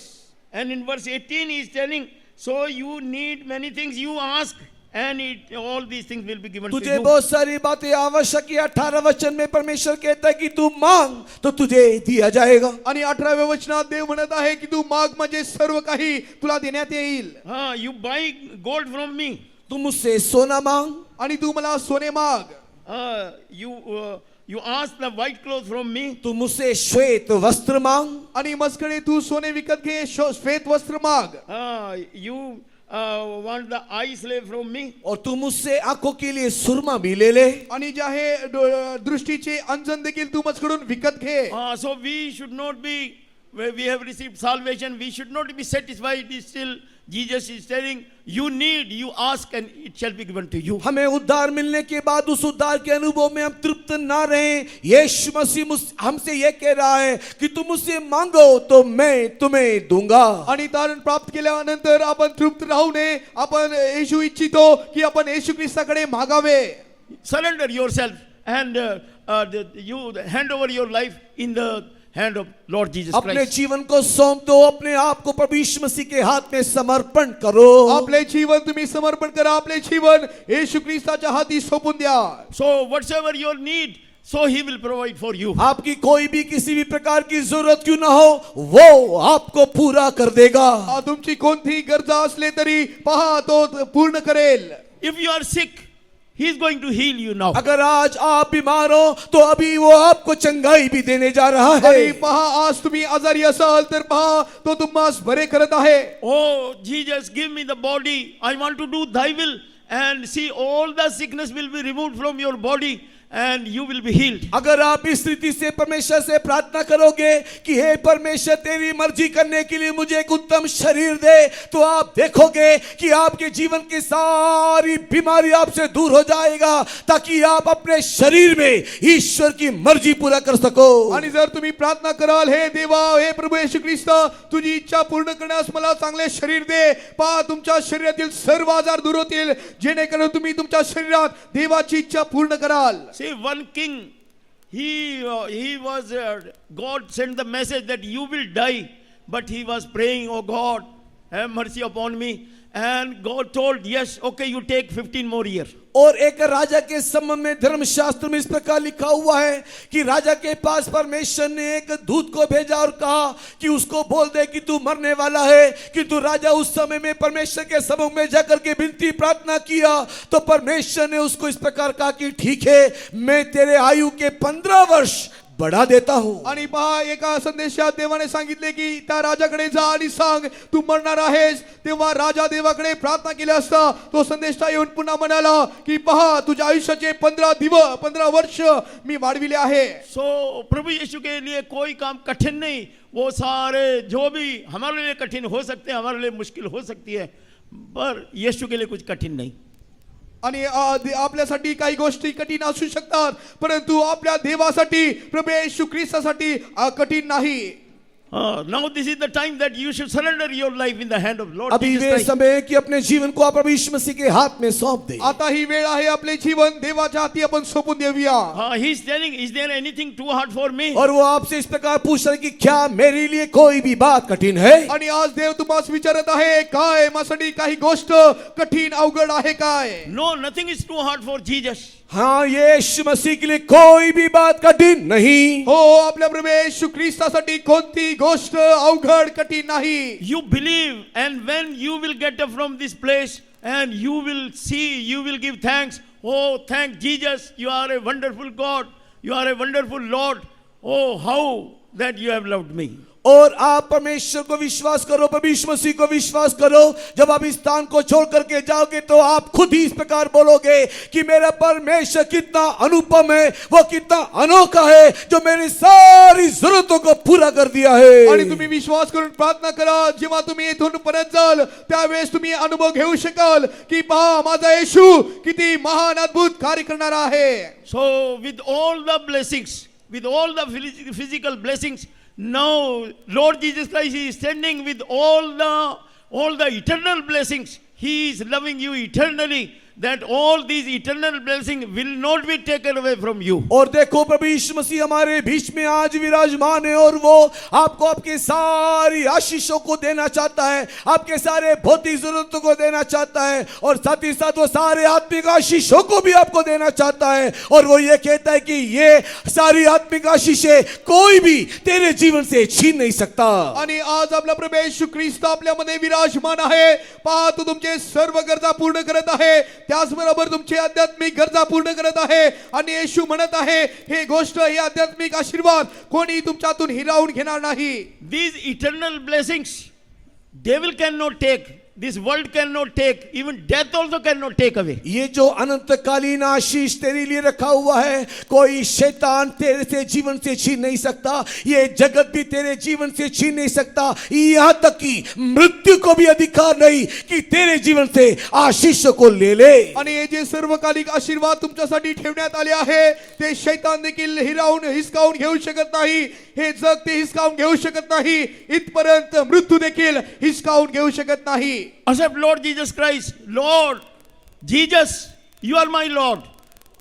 And in verse 18 he is telling, so you need many things, you ask and all these things will be given to
तुझे
you.
बहुत सारी बातें आवश्यक है। 18 वचन में परमेश्वर कहता है कि तू मांग तो तुझे दिया जाएगा।
आणि 18व्या वचनात देव म्हणत आहे की तू माग म्हणजे सर्व काही तुला देण्यात येईल.
You buy gold from me.
तू मुझसे सोना मांग,
आणि तू मला सोने माग.
You ask the white clothes from me.
तू मुझसे श्वेत वस्त्र मांग,
आणि मजकडे तू सोने विकत घे, श्वेत वस्त्र माग.
You want the eye slave from me.
और तू मुझसे आंखों के लिए सुरमा भी ले ले।
आणि जे आहे दृष्टीचे अंजन देखील तू मजकडून विकत घे.
So we should not be, we have received salvation, we should not be satisfied. Still Jesus is telling, you need, you ask and it shall be given to you.
हमें उद्धार मिलने के बाद उस उद्धार के अनुभव में हम तृप्त ना रहें। यीशु मसीह हमसे यह कह रहा है कि तुम मुझसे मांगो तो मैं तुम्हें दूंगा।
आणि तारण प्राप्त केल्यानंतर आपण तृप्त राहू नये. आपण येशू इच्छितो की आपण येशू ख्रिस्ताकडे मागावे.
Surrender yourself and you hand over your life in the hand of Lord Jesus
अपने
Christ.
जीवन को सौंप दो, अपने आप को प्रभु यीशु मसीह के हाथ में समर्पण करो।
आपले जीवन तुम्ही समर्पण करा. आपले जीवन येशू ख्रिस्ताच्या हाती सोपून द्या.
So whatsoever your need, so He will provide for you.
आपकी कोई भी किसी भी प्रकार की जरूरत क्यों ना हो, वो आपको पूरा कर देगा।
तुमची कोणतीही गरजा असले तरी पहा तो पूर्ण करेल.
If you are sick, He is going to heal you now.
अगर आज आप बीमार हो तो अभी वो आपको चंगाई भी देने जा रहा है।
आणि पहा आज तुम्ही आजारी असाल तर पहा तो तुम्हास बरे करत आहे.
Oh Jesus, give me the body. I want to do thy will. And see, all the sickness will be removed from your body and you will be healed.
अगर आप इस रीति से परमेश्वर से प्रार्थना करोगे कि हे परमेश्वर तेरी मर्जी करने के लिए मुझे एक उत्तम शरीर दे, तो आप देखोगे कि आपके जीवन की सारी बीमारी आपसे दूर हो जाएगा, ताकि आप अपने शरीर में ईश्वर की मर्जी पूरा कर सको।
आणि जर तुम्ही प्रार्थना कराल, हे देवा, हे प्रभू येशू ख्रिस्त, तुझी इच्छा पूर्ण करण्यास मला चांगले शरीर दे, पहा तुमच्या शरीरातील सर्व आजार दूर होतील, जेणेकरून तुम्ही तुमच्या शरीरात देवाची इच्छा पूर्ण कराल.
See, one king, he was, God sent the message that you will die, but he was praying, oh God, have mercy upon me. And God told, yes, okay, you take 15 more years.
और एक राजा के संबंध में धर्मशास्त्र में इस प्रकार लिखा हुआ है कि राजा के पास परमेश्वर ने एक दूत को भेजा और कहा कि उसको बोल दे कि तू मरने वाला है। किंतु राजा उस समय में परमेश्वर के सम्मुख में जाकर के विनती प्रार्थना किया, तो परमेश्वर ने उसको इस प्रकार कहा कि ठीक है, मैं तेरे आयु के 15 वर्ष बढ़ा देता हूं।
आणि पहा एका संदेशात देवाने सांगितले की त्या राजाकडे जा आणि सांग तू मरणार आहेस. तेव्हा राजा देवाकडे प्रार्थना केली असता तो संदेशा येऊन पुन्हा म्हणाला की पहा तुझ्या आयुष्याचे 15 वर्ष मी वाढविले आहे.
So प्रभु यीशु के लिए कोई काम कठिन नहीं, वो सारे जो भी हमारे लिए कठिन हो सकते हैं, हमारे लिए मुश्किल हो सकती है, पर यीशु के लिए कुछ कठिन नहीं.
आणि आपल्यासाठी काही गोष्टी कठीण असू शकतात, परंतु आपल्या देवासाठी प्रभू येशू ख्रिस्तासाठी कठीण नाही.
Now this is the time that you should surrender your life in the hand of Lord
अभी
Jesus
वे
Christ.
समय है कि अपने जीवन को आप प्रभु यीशु मसीह के हाथ में सौंप दे।
आता ही वेळ आहे आपले जीवन देवाच्या हाती आपण सोपून देऊया.
He is telling, is there anything too hard for me?
और वो आपसे इस प्रकार पूछ रहे कि क्या मेरे लिए कोई भी बात कठिन है?
आणि आज देव तुम्हाला विचारत आहे काय माझ्यासाठी काही गोष्ट कठीण अवघड आहे काय?
No, nothing is too hard for Jesus.
हाँ, यीशु मसीह के लिए कोई भी बात कठिन नहीं।
हो, आपल्या प्रभू येशू ख्रिस्तासाठी कोणती गोष्ट अवघड कठीण नाही.
You believe, and when you will get up from this place and you will see, you will give thanks. Oh, thank Jesus, you are a wonderful God, you are a wonderful Lord. Oh, how that you have loved me.
और आप परमेश्वर को विश्वास करो, प्रभु यीशु मसीह को विश्वास करो। जब आप इस स्थान को छोड़ करके जाओगे तो आप खुद ही इस प्रकार बोलोगे कि मेरा परमेश्वर कितना अनुपम है, वो कितना अनोखा है, जो मेरी सारी जरूरतों को पूरा कर दिया है।
आणि तुम्ही विश्वास करून प्रार्थना करा, जेव्हा तुम्ही इथून परत जाल त्यावेळेस तुम्ही अनुभव घेऊ शकाल की पहा माझा येशू किती महान अद्भुत कार्य करणारा आहे.
So with all the blessings, with all the physical blessings, now Lord Jesus Christ is standing with all the eternal blessings. He is loving you eternally, that all these eternal blessings will not be taken away from you.
और देखो प्रभु यीशु मसीह हमारे बीच में आज विराजमान है और वो आपको आपके सारी आशीषों को देना चाहता है, आपके सारे भौतिक जरूरतों को देना चाहता है और साथ ही साथ वो सारे आत्मिक आशीषों को भी आपको देना चाहता है. और वो ये कहता है कि ये सारी आत्मिक आशीषें कोई भी तेरे जीवन से छीन नहीं सकता.
आणि आज आपला प्रभू येशू ख्रिस्त आपल्यामध्ये विराजमान आहे. पहा तो तुमचे सर्व गरजा पूर्ण करत आहे, त्याचबरोबर तुमचे आध्यात्मिक गरजा पूर्ण करत आहे. आणि येशू म्हणत आहे हे गोष्ट, हे आध्यात्मिक आशीर्वाद कोणी तुमच्यातून हिरावून घेणार नाही.
These eternal blessings, devil cannot take, this world cannot take, even death also cannot take away.
ये जो अनंतकालीन आशीष तेरे लिए रखा हुआ है, कोई शैतान तेरे से जीवन से छीन नहीं सकता, ये जगत भी तेरे जीवन से छीन नहीं सकता, यहाँ तक कि मृत्यू को भी अधिकार नहीं कि तेरे जीवन से आशीष को ले ले.
आणि हे जे सर्वकालिक आशीर्वाद तुमच्यासाठी ठेवण्यात आले आहे ते शैतान देखील हिरावून हिसकावून घेऊ शकत नाही. हे जग ते हिसकावून घेऊ शकत नाही, इथपर्यंत मृत्यू देखील हिसकावून घेऊ शकत नाही.
Accept Lord Jesus Christ. Lord Jesus, you are my Lord.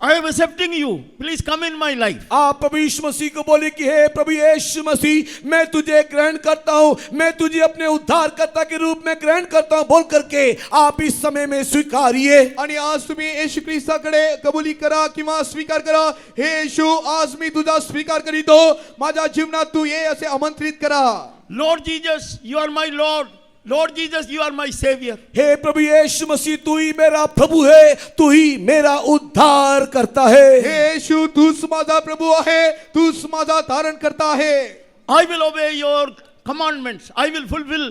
I am accepting you. Please come in my life.
आप प्रभु यीशु मसीह को बोले कि हे प्रभु यीशु मसीह, मैं तुझे ग्रहण करता हूँ, मैं तुझे अपने उद्धारकर्ता के रूप में ग्रहण करता हूँ बोल करके आप इस समय में स्वीकारिए.
आणि आज तुम्ही येशू ख्रिस्ताकडे कबुली करा किंवा स्वीकार करा. हे येशू, आज मी तुझा स्वीकार करीतो, माझ्या जीवनात तू ये असे आमंत्रित करा.
Lord Jesus, you are my Lord. Lord Jesus, you are my Savior.
हे प्रभु यीशु मसीह, तू ही मेरा प्रभु है, तू ही मेरा उद्धार करता है.
हे येशू, तूच माझा प्रभू आहे, तूच माझा धारण करता आहे.
I will obey your commandments. I will fulfill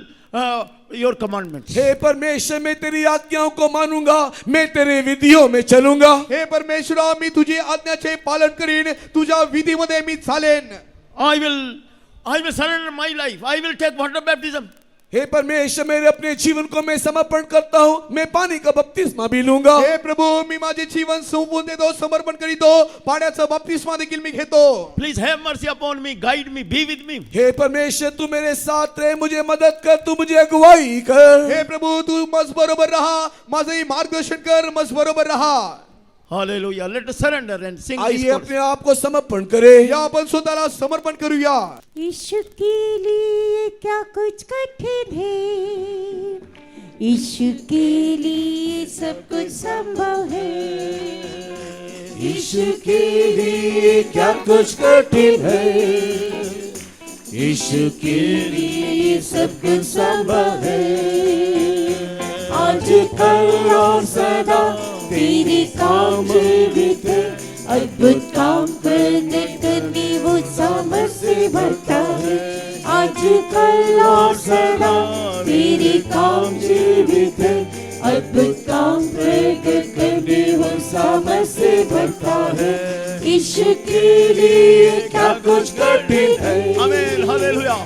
your commandments.
हे परमेश्वर, मैं तेरी आज्ञाओं को मानूंगा, मैं तेरे विधियों में चलूंगा.
हे परमेश्वरा, मी तुझी आज्ञाचे पालन करीन, तुझ्या विधीमध्ये मी चालेन.
I will surrender my life. I will take water baptism.
हे परमेश्वर, मेरे अपने जीवन को मैं समर्पण करता हूँ, मैं पानी का बपतिस्मा भी लूंगा.
हे प्रभू, मी माझे जीवन सोपवून देतो, समर्पण करीतो, पाण्याचा बपतिस्मा देखील मी घेतो.
Please have mercy upon me, guide me, be with me.
हे परमेश्वर, तू मेरे साथ रहे, मुझे मदद कर, तू मुझे अगुवाई कर.
हे प्रभू, तू मज बरोबर रहा, माझे मार्गदर्शन कर, मज बरोबर रहा.
Hallelujah. Let us surrender and sing this
आइए
chorus.
अपने आप को समर्पण करें.
या आपण स्वतःला समर्पण करूया.
यीशु के लिए क्या कुछ कठिन है, यीशु के लिए सब कुछ संभव है.
यीशु के लिए क्या कुछ कठिन है, यीशु के लिए सब कुछ संभव है. आज कल और सदा तेरे काम जीवित है,
अद्भुत काम प्रकट करने वो सामर्थ से भरता है. आज कल और सदा तेरे काम जीवित है, अद्भुत काम प्रकट करने वो सामर्थ से भरता है. यीशु के लिए क्या कुछ कठिन है,
Amen. Hallelujah.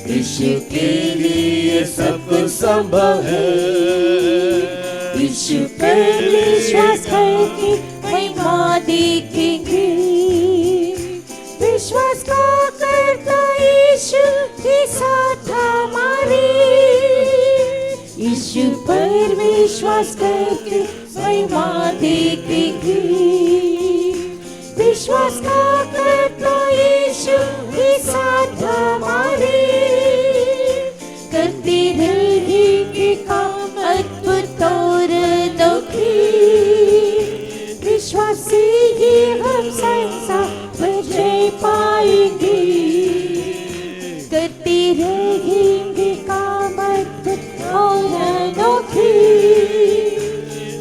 यीशु के लिए सब कुछ संभव है.
यीशु पर विश्वास करके महिमा देखेंगे. विश्वास का करता यीशु के साथ हमारे. यीशु पर विश्वास करके महिमा देखेंगे. विश्वास का करता यीशु के साथ हमारे. करते रहेंगे काम अद्भुत और अनोखे. विश्वास से ही हम संसार पर जय पाएंगे. करते रहेंगे काम अद्भुत और अनोखे.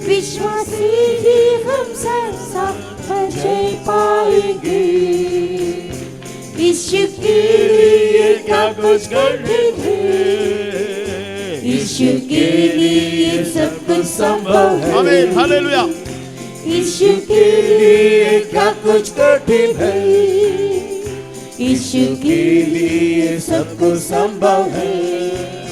विश्वास से ही हम संसार पर पाएंगे। यीशु के लिए क्या कुछ कुछ कठिन है, यीशु के लिए सब कुछ संभव है।
आमीन, हालेलुया।
यीशु के लिए क्या कुछ कठिन है, यीशु के लिए सब कुछ संभव है।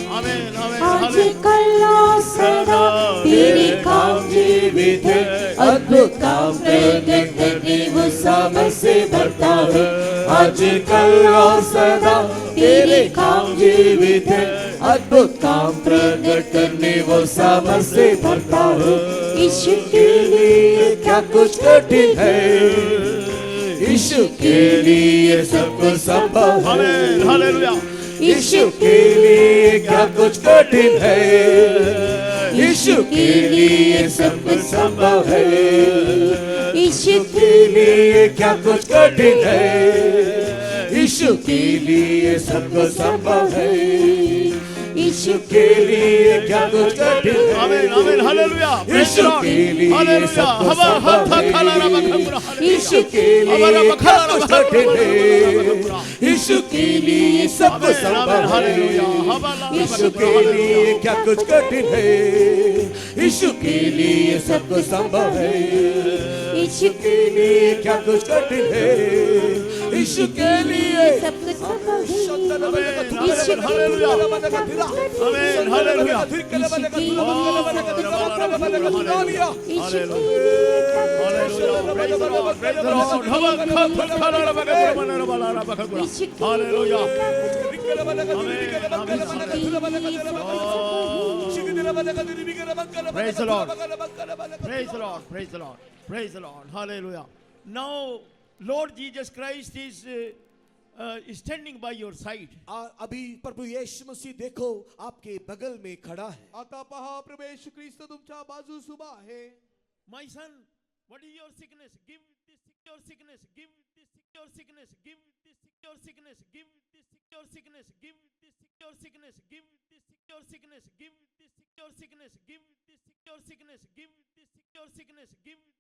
आमीन, आमीन,
आज
हालेलुया।
कल और सदा तेरे काम जीवित है, अद्भुत काम प्रकट करने वो सामर्थ से भरता है। आज कल और सदा तेरे काम जीवित है, अद्भुत काम प्रकट करने वो सामर्थ से भरता है। यीशु के लिए क्या कुछ कठिन है, यीशु के लिए सब कुछ संभव है।
आमीन, हालेलुया।
यीशु के लिए क्या कुछ कठिन है, यीशु के लिए सब कुछ संभव है। यीशु के लिए क्या कुछ कठिन है, यीशु के लिए सब कुछ संभव है। यीशु के लिए क्या कुछ कठिन है,
आमीन, आमीन, हालेलुया।
यीशु के लिए सब कुछ संभव है। यीशु के लिए क्या कुछ कठिन है, यीशु के लिए सब कुछ संभव है। यीशु के लिए क्या कुछ कठिन है, यीशु के लिए सब कुछ संभव है। यीशु के लिए क्या कुछ कठिन है, यीशु के लिए सब कुछ संभव है। यीशु के लिए
आमीन, hallelujah. Praise the Lord. Praise the Lord. Praise the Lord. Praise the Lord. Hallelujah. Now, Lord Jesus Christ is standing by your side.
अभी प्रभु यीशु मसीह देखो आपके बगल में खड़ा है।
आता पहा प्रभू येशू ख्रिस्त तुमच्या बाजूस उभा आहे.
My son, what is your sickness? Give this your sickness. Give this your sickness. Give this your sickness. Give this your sickness. Give this your sickness. Give this your sickness. Give this your sickness. Give this your sickness. Give this your sickness. Give